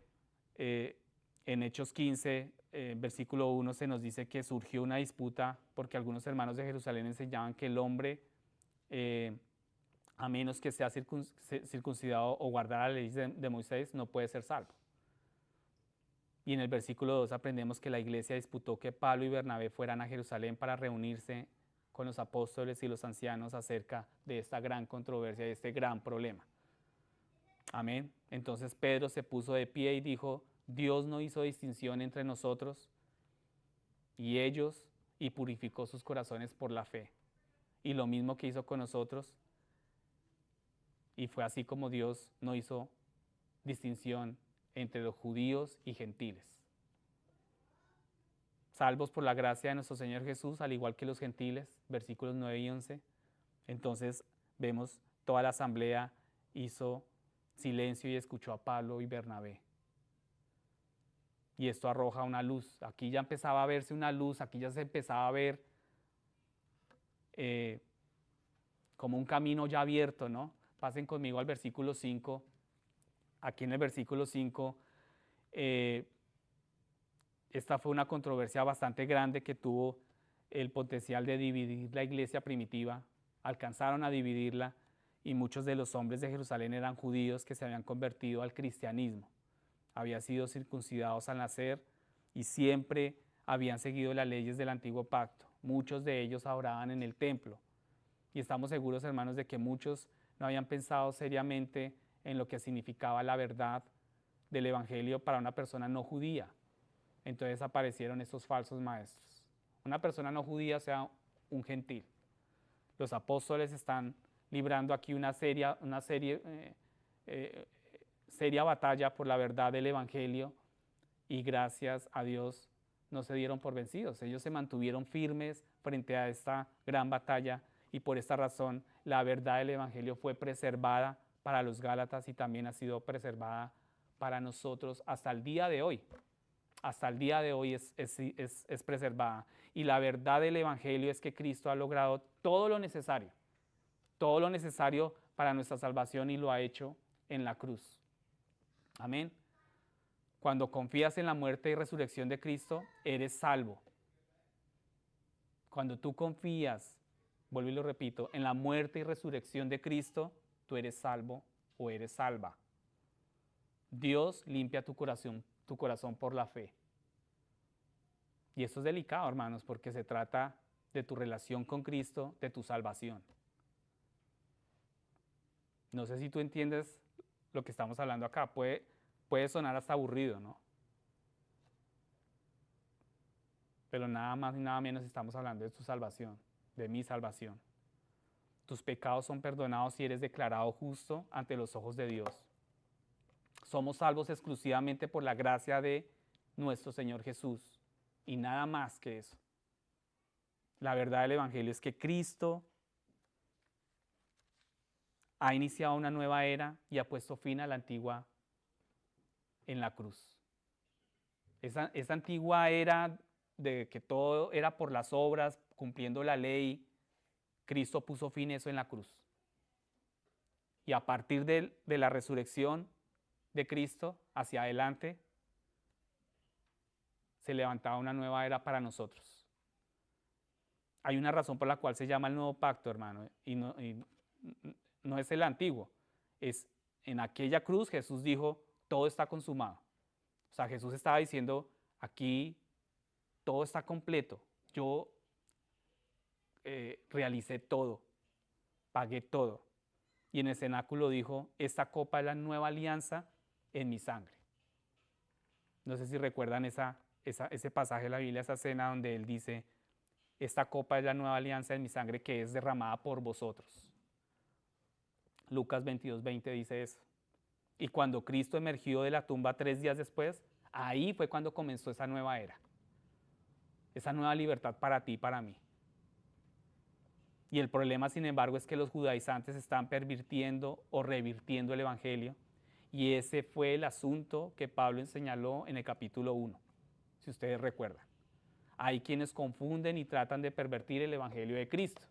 en Hechos 15, versículo 1, se nos dice que surgió una disputa porque algunos hermanos de Jerusalén enseñaban que el hombre, a menos que sea circuncidado o guardara la ley de Moisés, no puede ser salvo. Y en el versículo 2 aprendemos que la iglesia disputó que Pablo y Bernabé fueran a Jerusalén para reunirse con los apóstoles y los ancianos acerca de esta gran controversia y este gran problema. Amén. Entonces Pedro se puso de pie y dijo, Dios no hizo distinción entre nosotros y ellos y purificó sus corazones por la fe. Y lo mismo que hizo con nosotros, y fue así como Dios no hizo distinción entre los judíos y gentiles. Salvos por la gracia de nuestro Señor Jesús, al igual que los gentiles, versículos 9 y 11. Entonces vemos toda la asamblea hizo silencio y escuchó a Pablo y Bernabé. Y esto arroja una luz. Aquí ya empezaba a verse una luz, aquí ya se empezaba a ver como un camino ya abierto, ¿no? Pasen conmigo al versículo 5. Aquí en el versículo 5, esta fue una controversia bastante grande que tuvo el potencial de dividir la iglesia primitiva. Alcanzaron a dividirla y muchos de los hombres de Jerusalén eran judíos que se habían convertido al cristianismo. Habían sido circuncidados al nacer y siempre habían seguido las leyes del antiguo pacto. Muchos de ellos adoraban en el templo. Y estamos seguros, hermanos, de que muchos no habían pensado seriamente en lo que significaba la verdad del evangelio para una persona no judía. Entonces aparecieron estos falsos maestros. Una persona no judía, o sea, un gentil. Los apóstoles están librando aquí una serie seria batalla por la verdad del Evangelio y gracias a Dios no se dieron por vencidos. Ellos se mantuvieron firmes frente a esta gran batalla y por esta razón la verdad del Evangelio fue preservada para los Gálatas y también ha sido preservada para nosotros hasta el día de hoy. Hasta el día de hoy es preservada. Y la verdad del Evangelio es que Cristo ha logrado todo lo necesario para nuestra salvación y lo ha hecho en la cruz. Amén. Cuando confías en la muerte y resurrección de Cristo, eres salvo. Cuando tú confías, vuelvo y lo repito, en la muerte y resurrección de Cristo, tú eres salvo o eres salva. Dios limpia tu corazón por la fe. Y esto es delicado, hermanos, porque se trata de tu relación con Cristo, de tu salvación. No sé si tú entiendes lo que estamos hablando acá. Puede sonar hasta aburrido, ¿no? Pero nada más y nada menos estamos hablando de tu salvación, de mi salvación. Tus pecados son perdonados si eres declarado justo ante los ojos de Dios. Somos salvos exclusivamente por la gracia de nuestro Señor Jesús y nada más que eso. La verdad del Evangelio es que Cristo ha iniciado una nueva era y ha puesto fin a la antigua en la cruz. Esa antigua era de que todo era por las obras, cumpliendo la ley, Cristo puso fin a eso en la cruz. Y a partir de la resurrección de Cristo hacia adelante, se levantaba una nueva era para nosotros. Hay una razón por la cual se llama el nuevo pacto, hermano, y no es el antiguo. Es en aquella cruz Jesús dijo, todo está consumado. O sea, Jesús estaba diciendo, aquí todo está completo. Yo realicé todo, pagué todo. Y en el cenáculo dijo, esta copa es la nueva alianza en mi sangre. No sé si recuerdan ese pasaje de la Biblia, esa escena donde él dice, esta copa es la nueva alianza en mi sangre que es derramada por vosotros. Lucas 22:20 dice eso. Y cuando Cristo emergió de la tumba 3 días después, ahí fue cuando comenzó esa nueva era. Esa nueva libertad para ti y para mí. Y el problema, sin embargo, es que los judaizantes están pervirtiendo o revirtiendo el Evangelio. Y ese fue el asunto que Pablo señaló en el capítulo 1, si ustedes recuerdan. Hay quienes confunden y tratan de pervertir el Evangelio de Cristo.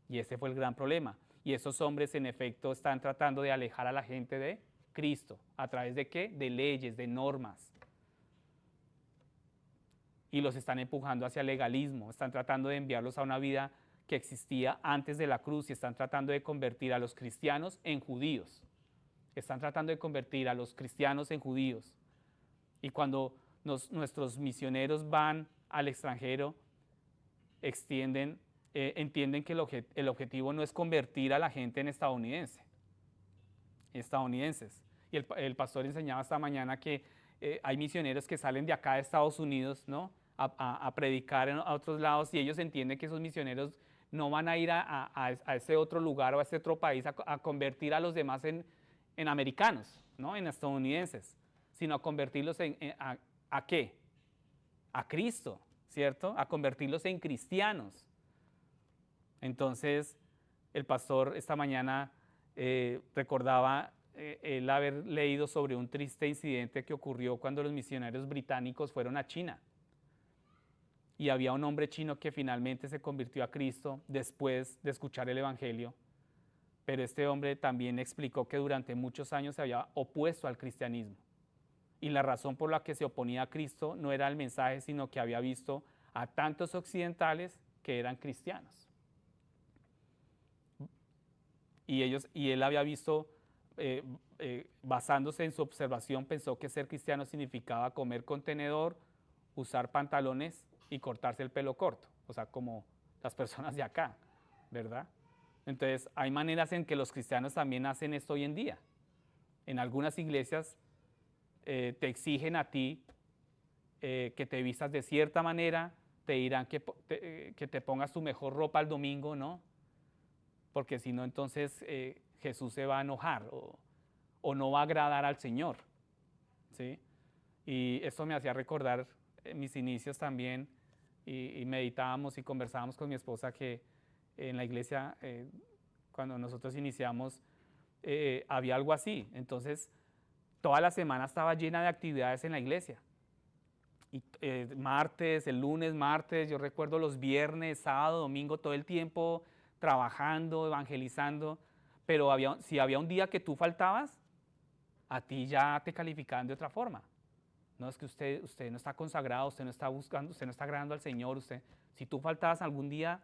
Y ese fue el gran problema. Y esos hombres, en efecto, están tratando de alejar a la gente de Cristo. ¿A través de qué? De leyes, de normas. Y los están empujando hacia el legalismo. Están tratando de enviarlos a una vida que existía antes de la cruz y están tratando de convertir a los cristianos en judíos. Están tratando de convertir a los cristianos en judíos. Y cuando nuestros misioneros van al extranjero, entienden que el objetivo no es convertir a la gente en estadounidenses. Y el pastor enseñaba esta mañana que hay misioneros que salen de acá de Estados Unidos, ¿no? a predicar a otros lados y ellos entienden que esos misioneros no van a ir a ese otro lugar o a ese otro país a convertir a los demás en americanos, ¿no? En estadounidenses, sino a convertirlos ¿a qué? A Cristo, ¿cierto? A convertirlos en cristianos. Entonces, el pastor esta mañana recordaba el haber leído sobre un triste incidente que ocurrió cuando los misioneros británicos fueron a China. Y había un hombre chino que finalmente se convirtió a Cristo después de escuchar el Evangelio. Pero este hombre también explicó que durante muchos años se había opuesto al cristianismo. Y la razón por la que se oponía a Cristo no era el mensaje, sino que había visto a tantos occidentales que eran cristianos. Y él había visto, basándose en su observación, pensó que ser cristiano significaba comer con tenedor, usar pantalones y cortarse el pelo corto, o sea, como las personas de acá, ¿verdad? Entonces, hay maneras en que los cristianos también hacen esto hoy en día. En algunas iglesias te exigen a ti que te vistas de cierta manera, te dirán que te pongas tu mejor ropa el domingo, ¿no? Porque si no, entonces Jesús se va a enojar. o no va a agradar al Señor, ¿sí? Y esto me hacía recordar mis inicios también, y meditábamos y conversábamos con mi esposa que en la iglesia, cuando nosotros iniciamos, había algo así. Entonces, toda la semana estaba llena de actividades en la iglesia. Y martes, el lunes, martes, yo recuerdo los viernes, sábado, domingo, todo el tiempo trabajando, evangelizando, pero si había un día que tú faltabas, a ti ya te calificaban de otra forma. No, es que usted no está consagrado, usted no está buscando, usted no está agradando al Señor, si tú faltabas algún día,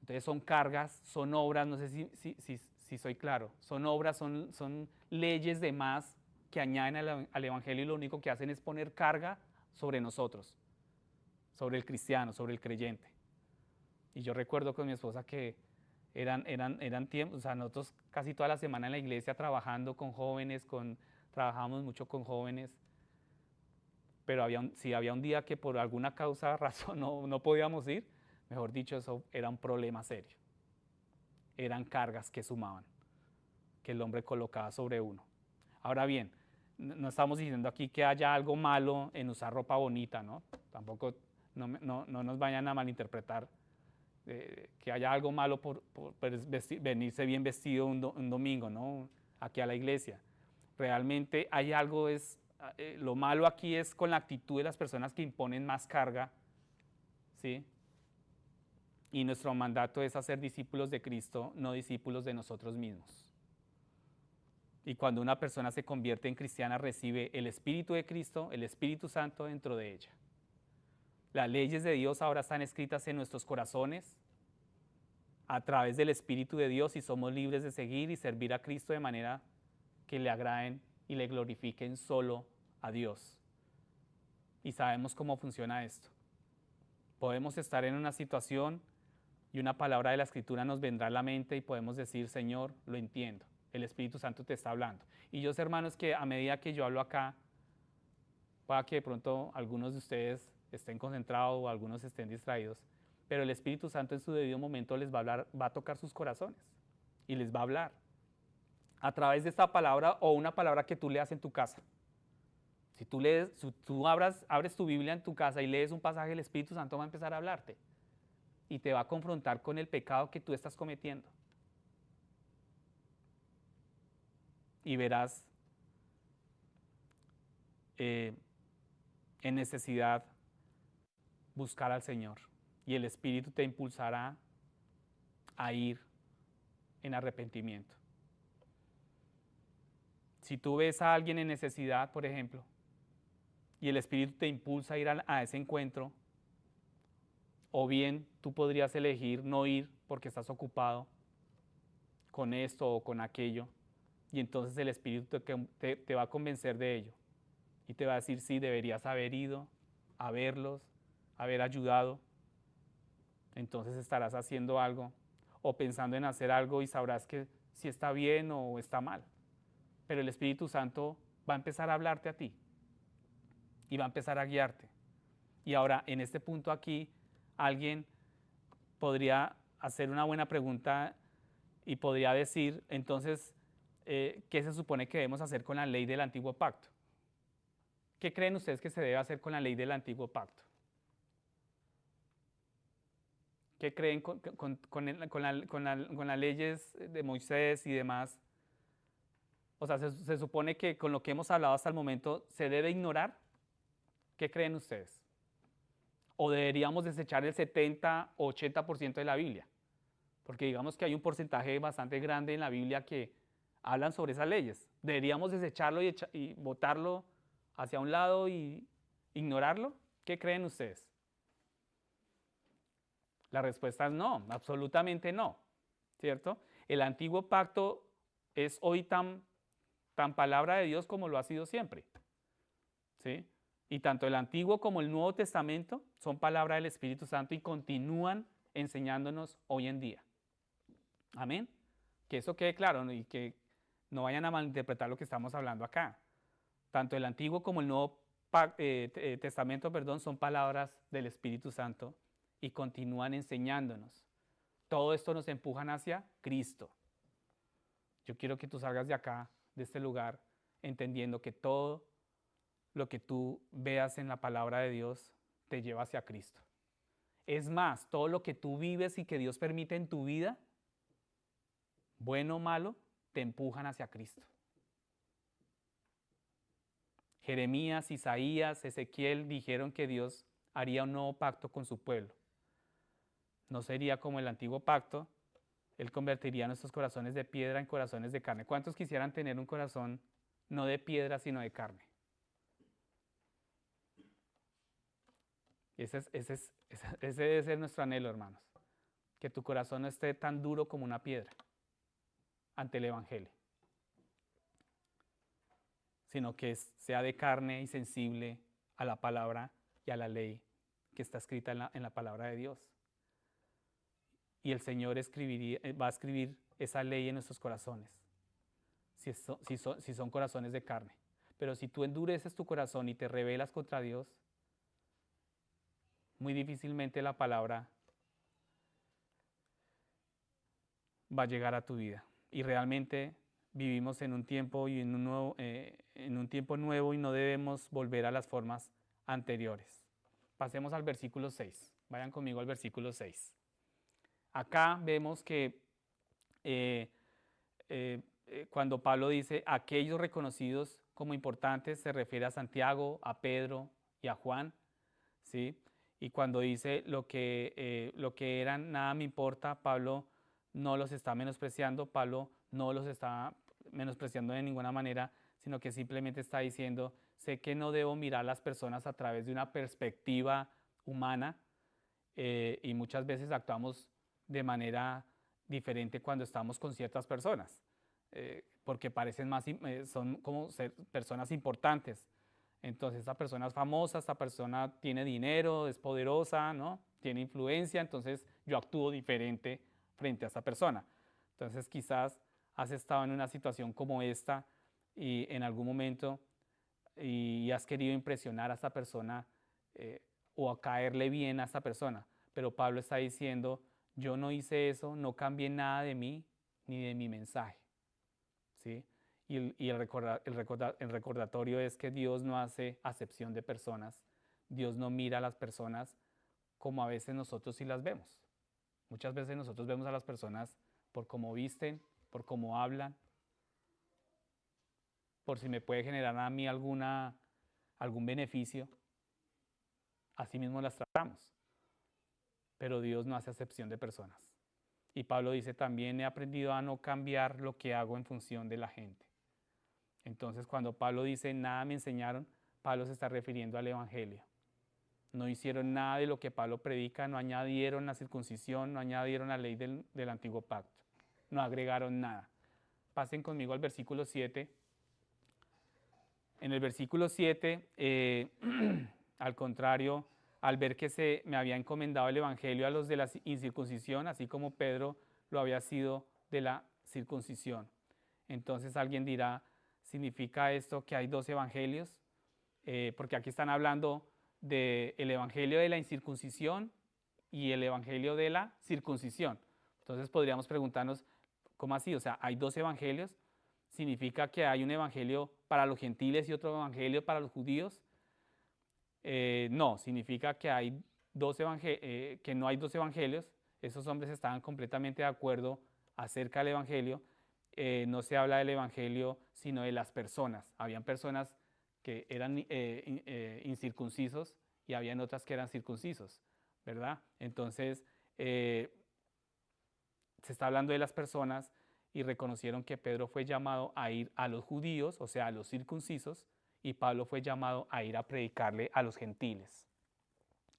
entonces son cargas, son obras, no sé si soy claro, son obras, son leyes de más que añaden al Evangelio, y lo único que hacen es poner carga sobre nosotros, sobre el cristiano, sobre el creyente. Y yo recuerdo con mi esposa que eran tiempos, o sea, nosotros casi toda la semana en la iglesia trabajando con jóvenes, trabajábamos mucho con jóvenes, pero si había un día que por alguna causa, razón, no podíamos ir, mejor dicho, eso era un problema serio. Eran cargas que sumaban, que el hombre colocaba sobre uno. Ahora bien, no estamos diciendo aquí que haya algo malo en usar ropa bonita, ¿no? Tampoco no nos vayan a malinterpretar, que haya algo malo por venirse bien vestido un domingo, ¿no? Aquí a la iglesia. Realmente hay algo, lo malo aquí es con la actitud de las personas que imponen más carga, ¿sí? Y nuestro mandato es hacer discípulos de Cristo, no discípulos de nosotros mismos. Y cuando una persona se convierte en cristiana, recibe el Espíritu de Cristo, el Espíritu Santo dentro de ella. Las leyes de Dios ahora están escritas en nuestros corazones a través del Espíritu de Dios, y somos libres de seguir y servir a Cristo de manera que le agraden y le glorifiquen solo a Dios. Y sabemos cómo funciona esto. Podemos estar en una situación y una palabra de la Escritura nos vendrá a la mente y podemos decir: Señor, lo entiendo, el Espíritu Santo te está hablando. Y yo sé, hermanos, que a medida que yo hablo acá, pueda que de pronto algunos de ustedes estén concentrados o algunos estén distraídos, pero el Espíritu Santo en su debido momento les va a hablar, va a tocar sus corazones y les va a hablar a través de esta palabra o una palabra que tú leas en tu casa. Si tú abres tu Biblia en tu casa y lees un pasaje, el Espíritu Santo va a empezar a hablarte y te va a confrontar con el pecado que tú estás cometiendo. Y verás en necesidad buscar al Señor, y el Espíritu te impulsará a ir en arrepentimiento. Si tú ves a alguien en necesidad, por ejemplo, y el Espíritu te impulsa a ir a ese encuentro, o bien tú podrías elegir no ir porque estás ocupado con esto o con aquello, y entonces el Espíritu te va a convencer de ello y te va a decir: sí, deberías haber ido a verlos, haber ayudado. Entonces estarás haciendo algo o pensando en hacer algo y sabrás que si está bien o está mal. Pero el Espíritu Santo va a empezar a hablarte a ti y va a empezar a guiarte. Y ahora, en este punto aquí, alguien podría hacer una buena pregunta y podría decir: entonces, ¿qué se supone que debemos hacer con la ley del antiguo pacto? ¿Qué creen ustedes que se debe hacer con la ley del antiguo pacto? ¿Qué creen con las leyes de Moisés y demás? O sea, se supone que con lo que hemos hablado hasta el momento se debe ignorar. ¿Qué creen ustedes? ¿O deberíamos desechar el 70 o 80% de la Biblia? Porque digamos que hay un porcentaje bastante grande en la Biblia que hablan sobre esas leyes. ¿Deberíamos desecharlo y botarlo hacia un lado y ignorarlo? ¿Qué creen ustedes? La respuesta es no, absolutamente no, ¿cierto? El antiguo pacto es hoy tan palabra de Dios como lo ha sido siempre, ¿sí? Y tanto el Antiguo como el Nuevo Testamento son palabra del Espíritu Santo y continúan enseñándonos hoy en día. Amén. Que eso quede claro, ¿no? Y que no vayan a malinterpretar lo que estamos hablando acá. Tanto el Antiguo como el Nuevo Testamento, son palabras del Espíritu Santo y continúan enseñándonos. Todo esto nos empujan hacia Cristo. Yo quiero que tú salgas de acá, de este lugar, entendiendo que todo lo que tú veas en la palabra de Dios te lleva hacia Cristo. Es más, todo lo que tú vives y que Dios permite en tu vida, bueno o malo, te empujan hacia Cristo. Jeremías, Isaías, Ezequiel dijeron que Dios haría un nuevo pacto con su pueblo. No sería como el antiguo pacto, Él convertiría nuestros corazones de piedra en corazones de carne. ¿Cuántos quisieran tener un corazón no de piedra, sino de carne? Ese debe ser nuestro anhelo, hermanos. Que tu corazón no esté tan duro como una piedra ante el Evangelio, sino que sea de carne y sensible a la palabra y a la ley que está escrita en la palabra de Dios. Y el Señor va a escribir esa ley en nuestros corazones, si son corazones de carne. Pero si tú endureces tu corazón y te rebelas contra Dios, muy difícilmente la palabra va a llegar a tu vida. Y realmente vivimos en un tiempo y en un tiempo nuevo y no debemos volver a las formas anteriores. Pasemos al versículo 6. Vayan conmigo al versículo 6. Acá vemos que cuando Pablo dice aquellos reconocidos como importantes, se refiere a Santiago, a Pedro y a Juan, ¿sí? Y cuando dice lo que eran, nada me importa, Pablo no los está menospreciando, Pablo no los está menospreciando de ninguna manera, sino que simplemente está diciendo, sé que no debo mirar a las personas a través de una perspectiva humana, y muchas veces actuamos de manera diferente cuando estamos con ciertas personas, porque parecen son como personas importantes. Entonces, esta persona es famosa, esta persona tiene dinero, es poderosa, ¿no? Tiene influencia, entonces yo actúo diferente frente a esta persona. Entonces, quizás has estado en una situación como esta y en algún momento y has querido impresionar a esta persona, o a caerle bien a esta persona. Pero Pablo está diciendo, yo no hice eso, no cambié nada de mí ni de mi mensaje, ¿sí? Y el recordatorio es que Dios no hace acepción de personas. Dios no mira a las personas como a veces nosotros sí las vemos. Muchas veces nosotros vemos a las personas por cómo visten, por cómo hablan, por si me puede generar a mí algún beneficio. Así mismo las tratamos. Pero Dios no hace acepción de personas. Y Pablo dice, también he aprendido a no cambiar lo que hago en función de la gente. Entonces, cuando Pablo dice, nada me enseñaron, Pablo se está refiriendo al Evangelio. No hicieron nada de lo que Pablo predica, no añadieron la circuncisión, no añadieron la ley del antiguo pacto, no agregaron nada. Pasen conmigo al versículo 7. En el versículo 7, al contrario, al ver que se me había encomendado el Evangelio a los de la incircuncisión, así como Pedro lo había sido de la circuncisión. Entonces alguien dirá, ¿significa esto que hay dos evangelios? Porque aquí están hablando del Evangelio de la incircuncisión y el Evangelio de la circuncisión. Entonces podríamos preguntarnos, ¿cómo así? O sea, ¿hay dos evangelios? ¿Significa que hay un evangelio para los gentiles y otro evangelio para los judíos? No, significa que que no hay dos evangelios. Esos hombres estaban completamente de acuerdo acerca del evangelio. No se habla del evangelio, sino de las personas. Habían personas que eran incircuncisos y habían otras que eran circuncisos, ¿verdad? Entonces, se está hablando de las personas y reconocieron que Pedro fue llamado a ir a los judíos, o sea, a los circuncisos, y Pablo fue llamado a ir a predicarle a los gentiles,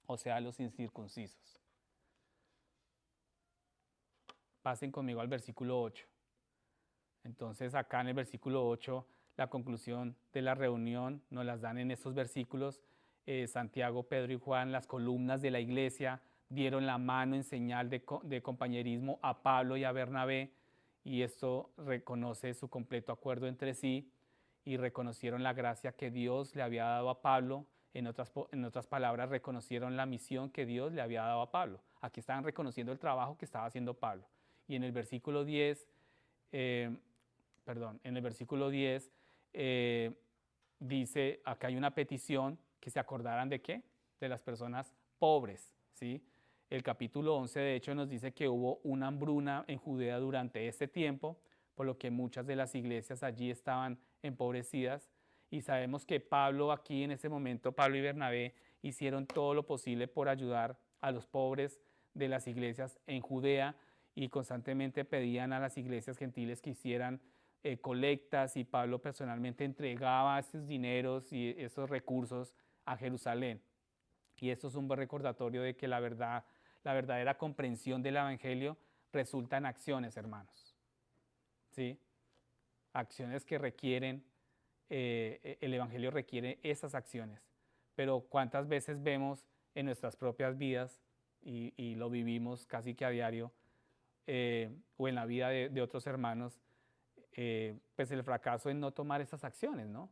o sea, a los incircuncisos. Pasen conmigo al versículo 8. Entonces, acá en el versículo 8, la conclusión de la reunión nos las dan en estos versículos. Santiago, Pedro y Juan, las columnas de la iglesia, dieron la mano en señal de compañerismo a Pablo y a Bernabé, y esto reconoce su completo acuerdo entre sí, y reconocieron la gracia que Dios le había dado a Pablo. En otras palabras, reconocieron la misión que Dios le había dado a Pablo. Aquí estaban reconociendo el trabajo que estaba haciendo Pablo. Y en el versículo 10, perdón, en el versículo 10 dice, acá hay una petición que se acordaran de qué, de las personas pobres, ¿sí? El capítulo 11 de hecho nos dice que hubo una hambruna en Judea durante este tiempo, por lo que muchas de las iglesias allí estaban empobrecidas, y sabemos que Pablo aquí en ese momento, Pablo y Bernabé hicieron todo lo posible por ayudar a los pobres de las iglesias en Judea, y constantemente pedían a las iglesias gentiles que hicieran colectas, y Pablo personalmente entregaba esos dineros y esos recursos a Jerusalén. Y esto es un buen recordatorio de que la verdadera comprensión del Evangelio resulta en acciones, hermanos. ¿Sí? Acciones que requieren, el Evangelio requiere esas acciones. Pero ¿cuántas veces vemos en nuestras propias vidas, y lo vivimos casi que a diario, o en la vida de otros hermanos, pues el fracaso en no tomar esas acciones, ¿no?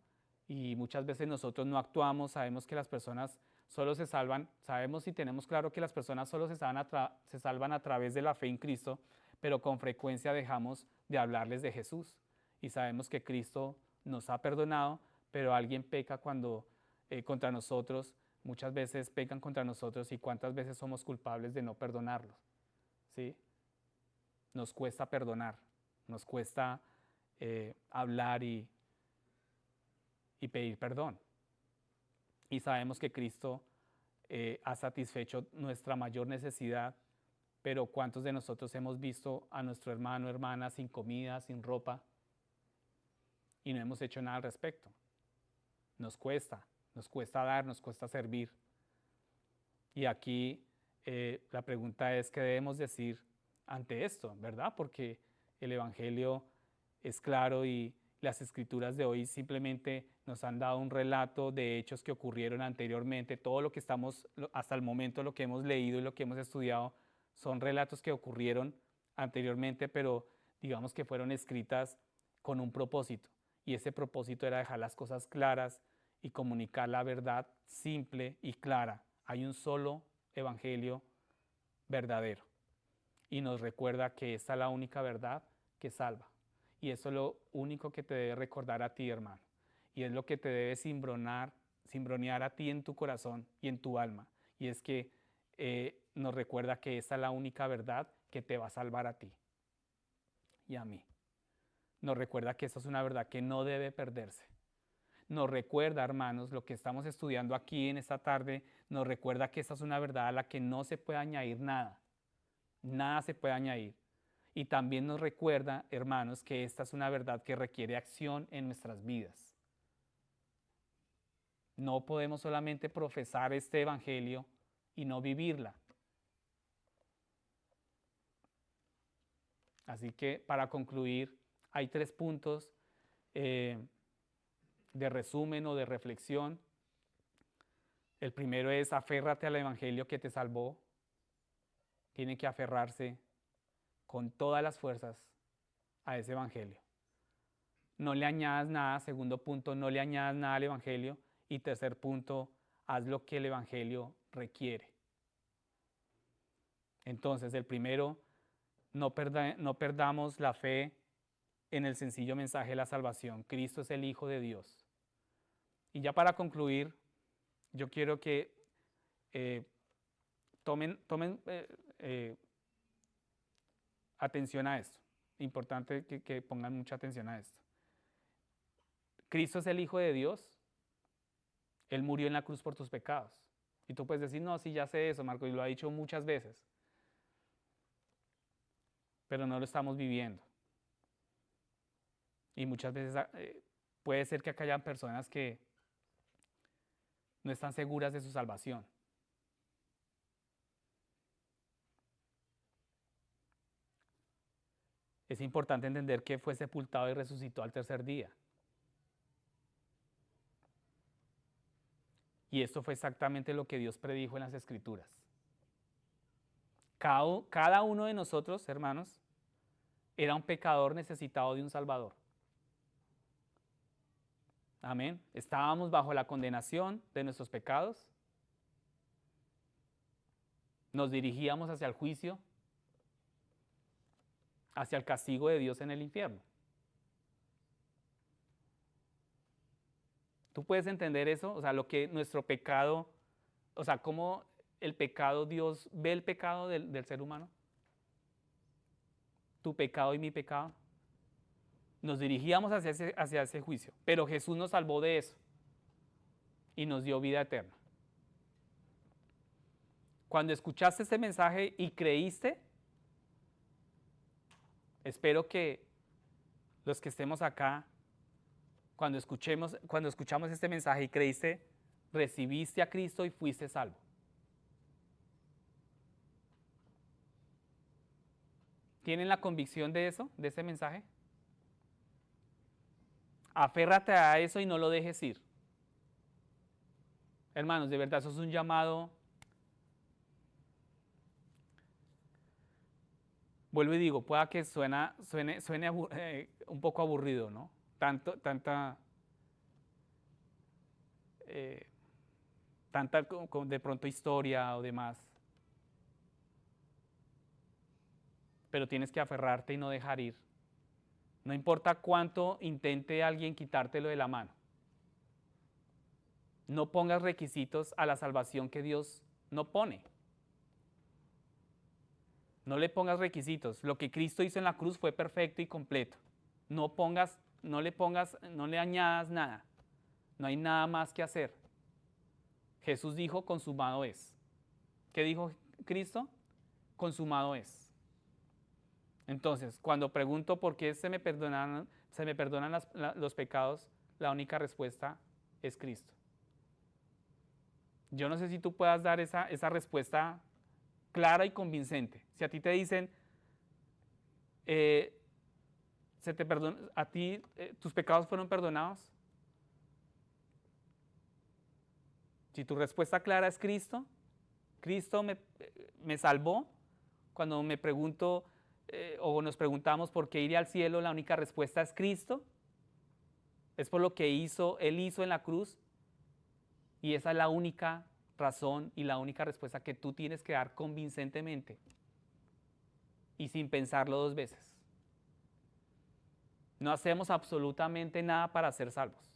Y muchas veces nosotros no actuamos, sabemos que las personas solo se salvan, sabemos y tenemos claro que las personas solo se salvan a través de la fe en Cristo, pero con frecuencia dejamos de hablarles de Jesús. Y sabemos que Cristo nos ha perdonado, pero alguien peca cuando contra nosotros, muchas veces pecan contra nosotros, y cuántas veces somos culpables de no perdonarlos, ¿sí? Nos cuesta perdonar, nos cuesta hablar y pedir perdón. Y sabemos que Cristo ha satisfecho nuestra mayor necesidad, pero ¿cuántos de nosotros hemos visto a nuestro hermano o hermana sin comida, sin ropa, y no hemos hecho nada al respecto? Nos cuesta dar, nos cuesta servir. Y aquí la pregunta es, ¿qué debemos decir ante esto, verdad? Porque el Evangelio es claro, y las escrituras de hoy simplemente nos han dado un relato de hechos que ocurrieron anteriormente. Todo lo que estamos, hasta el momento, lo que hemos leído y lo que hemos estudiado, son relatos que ocurrieron anteriormente, pero digamos que fueron escritas con un propósito. Y ese propósito era dejar las cosas claras y comunicar la verdad simple y clara. Hay un solo evangelio verdadero, y nos recuerda que esta es la única verdad que salva. Y eso es lo único que te debe recordar a ti, hermano. Y es lo que te debe cimbronear a ti en tu corazón y en tu alma. Y es que nos recuerda que esta es la única verdad que te va a salvar a ti y a mí. Nos recuerda que esta es una verdad que no debe perderse. Nos recuerda, hermanos, lo que estamos estudiando aquí en esta tarde, nos recuerda que esta es una verdad a la que no se puede añadir nada. Nada se puede añadir. Y también nos recuerda, hermanos, que esta es una verdad que requiere acción en nuestras vidas. No podemos solamente profesar este evangelio y no vivirla. Así que, para concluir, hay 3 puntos de resumen o de reflexión. El primero es: aférrate al evangelio que te salvó. Tiene que aferrarse con todas las fuerzas a ese evangelio. No le añadas nada. Segundo punto, no le añadas nada al evangelio. Y tercer punto, haz lo que el evangelio requiere. Entonces, el primero, no perdamos la fe en el sencillo mensaje de la salvación. Cristo es el Hijo de Dios. Y ya para concluir, yo quiero que tomen atención a esto. Importante que pongan mucha atención a esto. Cristo es el Hijo de Dios. Él murió en la cruz por tus pecados. Y tú puedes decir: no, sí, ya sé eso, Marco, y lo ha dicho muchas veces. Pero no lo estamos viviendo. Y muchas veces puede ser que acá hayan personas que no están seguras de su salvación. Es importante entender que fue sepultado y resucitó al tercer día. Y esto fue exactamente lo que Dios predijo en las Escrituras. Cada uno de nosotros, hermanos, era un pecador necesitado de un Salvador. Amén. Estábamos bajo la condenación de nuestros pecados. Nos dirigíamos hacia el juicio, hacia el castigo de Dios en el infierno. ¿Tú puedes entender eso? O sea, lo que nuestro pecado, o sea, cómo el pecado, Dios ve el pecado del ser humano. Tu pecado y mi pecado. Nos dirigíamos hacia ese juicio, pero Jesús nos salvó de eso y nos dio vida eterna. Cuando escuchaste este mensaje y creíste, espero que los que estemos acá, cuando escuchamos este mensaje y creíste, recibiste a Cristo y fuiste salvo. ¿Tienen la convicción de eso, de ese mensaje? Aférrate a eso y no lo dejes ir. Hermanos, de verdad, eso es un llamado. Vuelvo y digo, pueda que suene un poco aburrido, ¿no? Tanta de pronto historia o demás. Pero tienes que aferrarte y no dejar ir. No importa cuánto intente alguien quitártelo de la mano. No pongas requisitos a la salvación que Dios no pone. No le pongas requisitos. Lo que Cristo hizo en la cruz fue perfecto y completo. No le añadas nada. No hay nada más que hacer. Jesús dijo, consumado es. ¿Qué dijo Cristo? Consumado es. Entonces, cuando pregunto por qué se me perdonan los pecados, la única respuesta es Cristo. Yo no sé si tú puedas dar esa respuesta clara y convincente. Si a ti te dicen, tus pecados fueron perdonados. Si tu respuesta clara es Cristo, Cristo me salvó. Cuando me pregunto o nos preguntamos por qué iré al cielo, la única respuesta es Cristo. Es por lo que Él hizo en la cruz. Y esa es la única razón y la única respuesta que tú tienes que dar convincentemente y sin pensarlo dos veces. No hacemos absolutamente nada para ser salvos.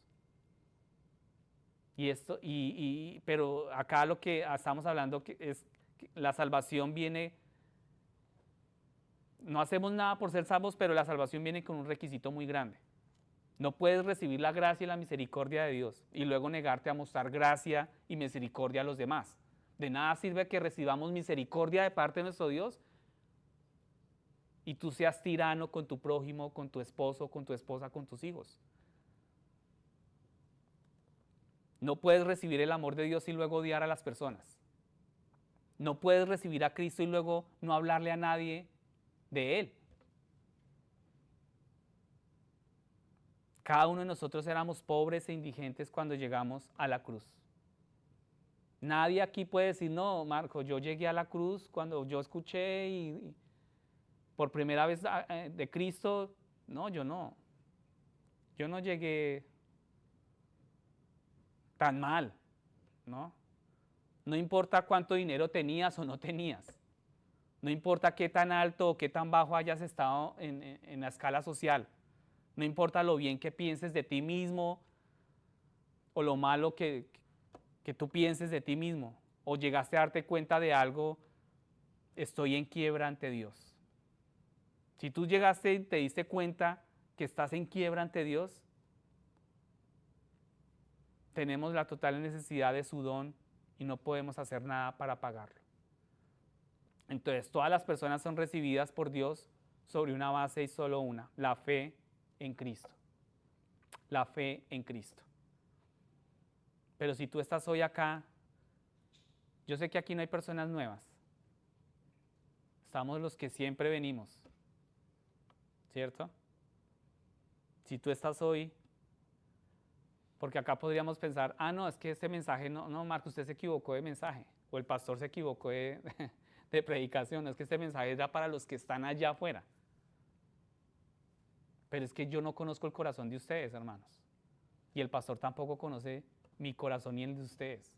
Pero acá lo que estamos hablando es que la salvación viene, no hacemos nada por ser salvos, pero la salvación viene con un requisito muy grande. No puedes recibir la gracia y la misericordia de Dios y luego negarte a mostrar gracia y misericordia a los demás. De nada sirve que recibamos misericordia de parte de nuestro Dios y tú seas tirano con tu prójimo, con tu esposo, con tu esposa, con tus hijos. No puedes recibir el amor de Dios y luego odiar a las personas. No puedes recibir a Cristo y luego no hablarle a nadie de Él. Cada uno de nosotros éramos pobres e indigentes cuando llegamos a la cruz. Nadie aquí puede decir, no, Marco, yo llegué a la cruz cuando yo escuché y por primera vez de Cristo. No, yo no. Yo no llegué tan mal, ¿no? No importa cuánto dinero tenías o no tenías. No importa qué tan alto o qué tan bajo hayas estado en la escala social. No importa lo bien que pienses de ti mismo o lo malo que tú pienses de ti mismo. O llegaste a darte cuenta de algo, estoy en quiebra ante Dios. Si tú llegaste y te diste cuenta que estás en quiebra ante Dios, tenemos la total necesidad de su don y no podemos hacer nada para pagarlo. Entonces, todas las personas son recibidas por Dios sobre una base y solo una, la fe en Cristo. La fe en Cristo. Pero si tú estás hoy acá, yo sé que aquí no hay personas nuevas. Estamos los que siempre venimos, ¿cierto? Si tú estás hoy, porque acá podríamos pensar, no, es que este mensaje, no, Marco, usted se equivocó de mensaje, o el pastor se equivocó de predicación, es que este mensaje era para los que están allá afuera. Pero es que yo no conozco el corazón de ustedes, hermanos, y el pastor tampoco conoce mi corazón y el de ustedes.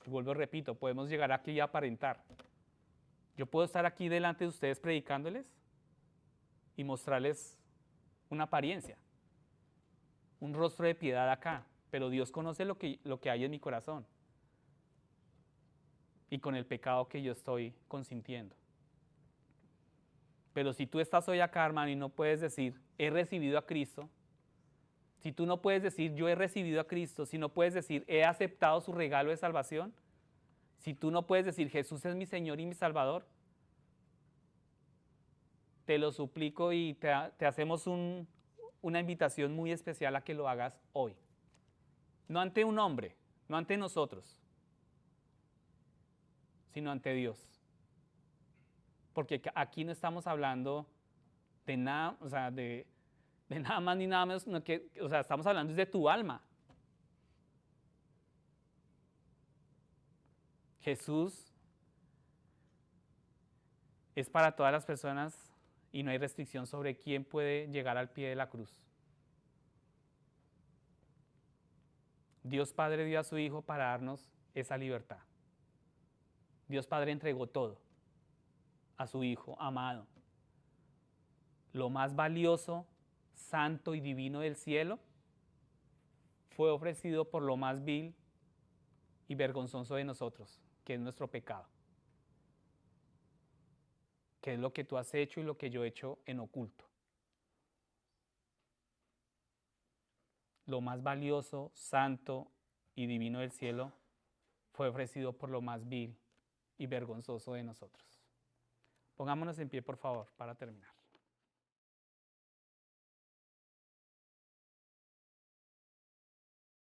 Y vuelvo y repito, podemos llegar aquí y aparentar. Yo puedo estar aquí delante de ustedes predicándoles y mostrarles una apariencia. un rostro de piedad acá, pero Dios conoce lo que hay en mi corazón y con el pecado que yo estoy consintiendo. Pero si tú estás hoy acá, hermano, y no puedes decir, he recibido a Cristo, si tú no puedes decir, yo he recibido a Cristo, si no puedes decir, he aceptado su regalo de salvación, si tú no puedes decir, Jesús es mi Señor y mi Salvador, te lo suplico y te hacemos una invitación muy especial a que lo hagas hoy. No ante un hombre, no ante nosotros, sino ante Dios. Porque aquí no estamos hablando de nada, o sea, de nada más ni nada menos, sino que, o sea, estamos hablando de tu alma. Jesús es para todas las personas y no hay restricción sobre quién puede llegar al pie de la cruz. Dios Padre dio a su Hijo para darnos esa libertad. Dios Padre entregó todo a su Hijo amado. Lo más valioso, santo y divino del cielo fue ofrecido por lo más vil y vergonzoso de nosotros, que es nuestro pecado, que es lo que tú has hecho y lo que yo he hecho en oculto. Lo más valioso, santo y divino del cielo fue ofrecido por lo más vil y vergonzoso de nosotros. Pongámonos en pie, por favor, para terminar.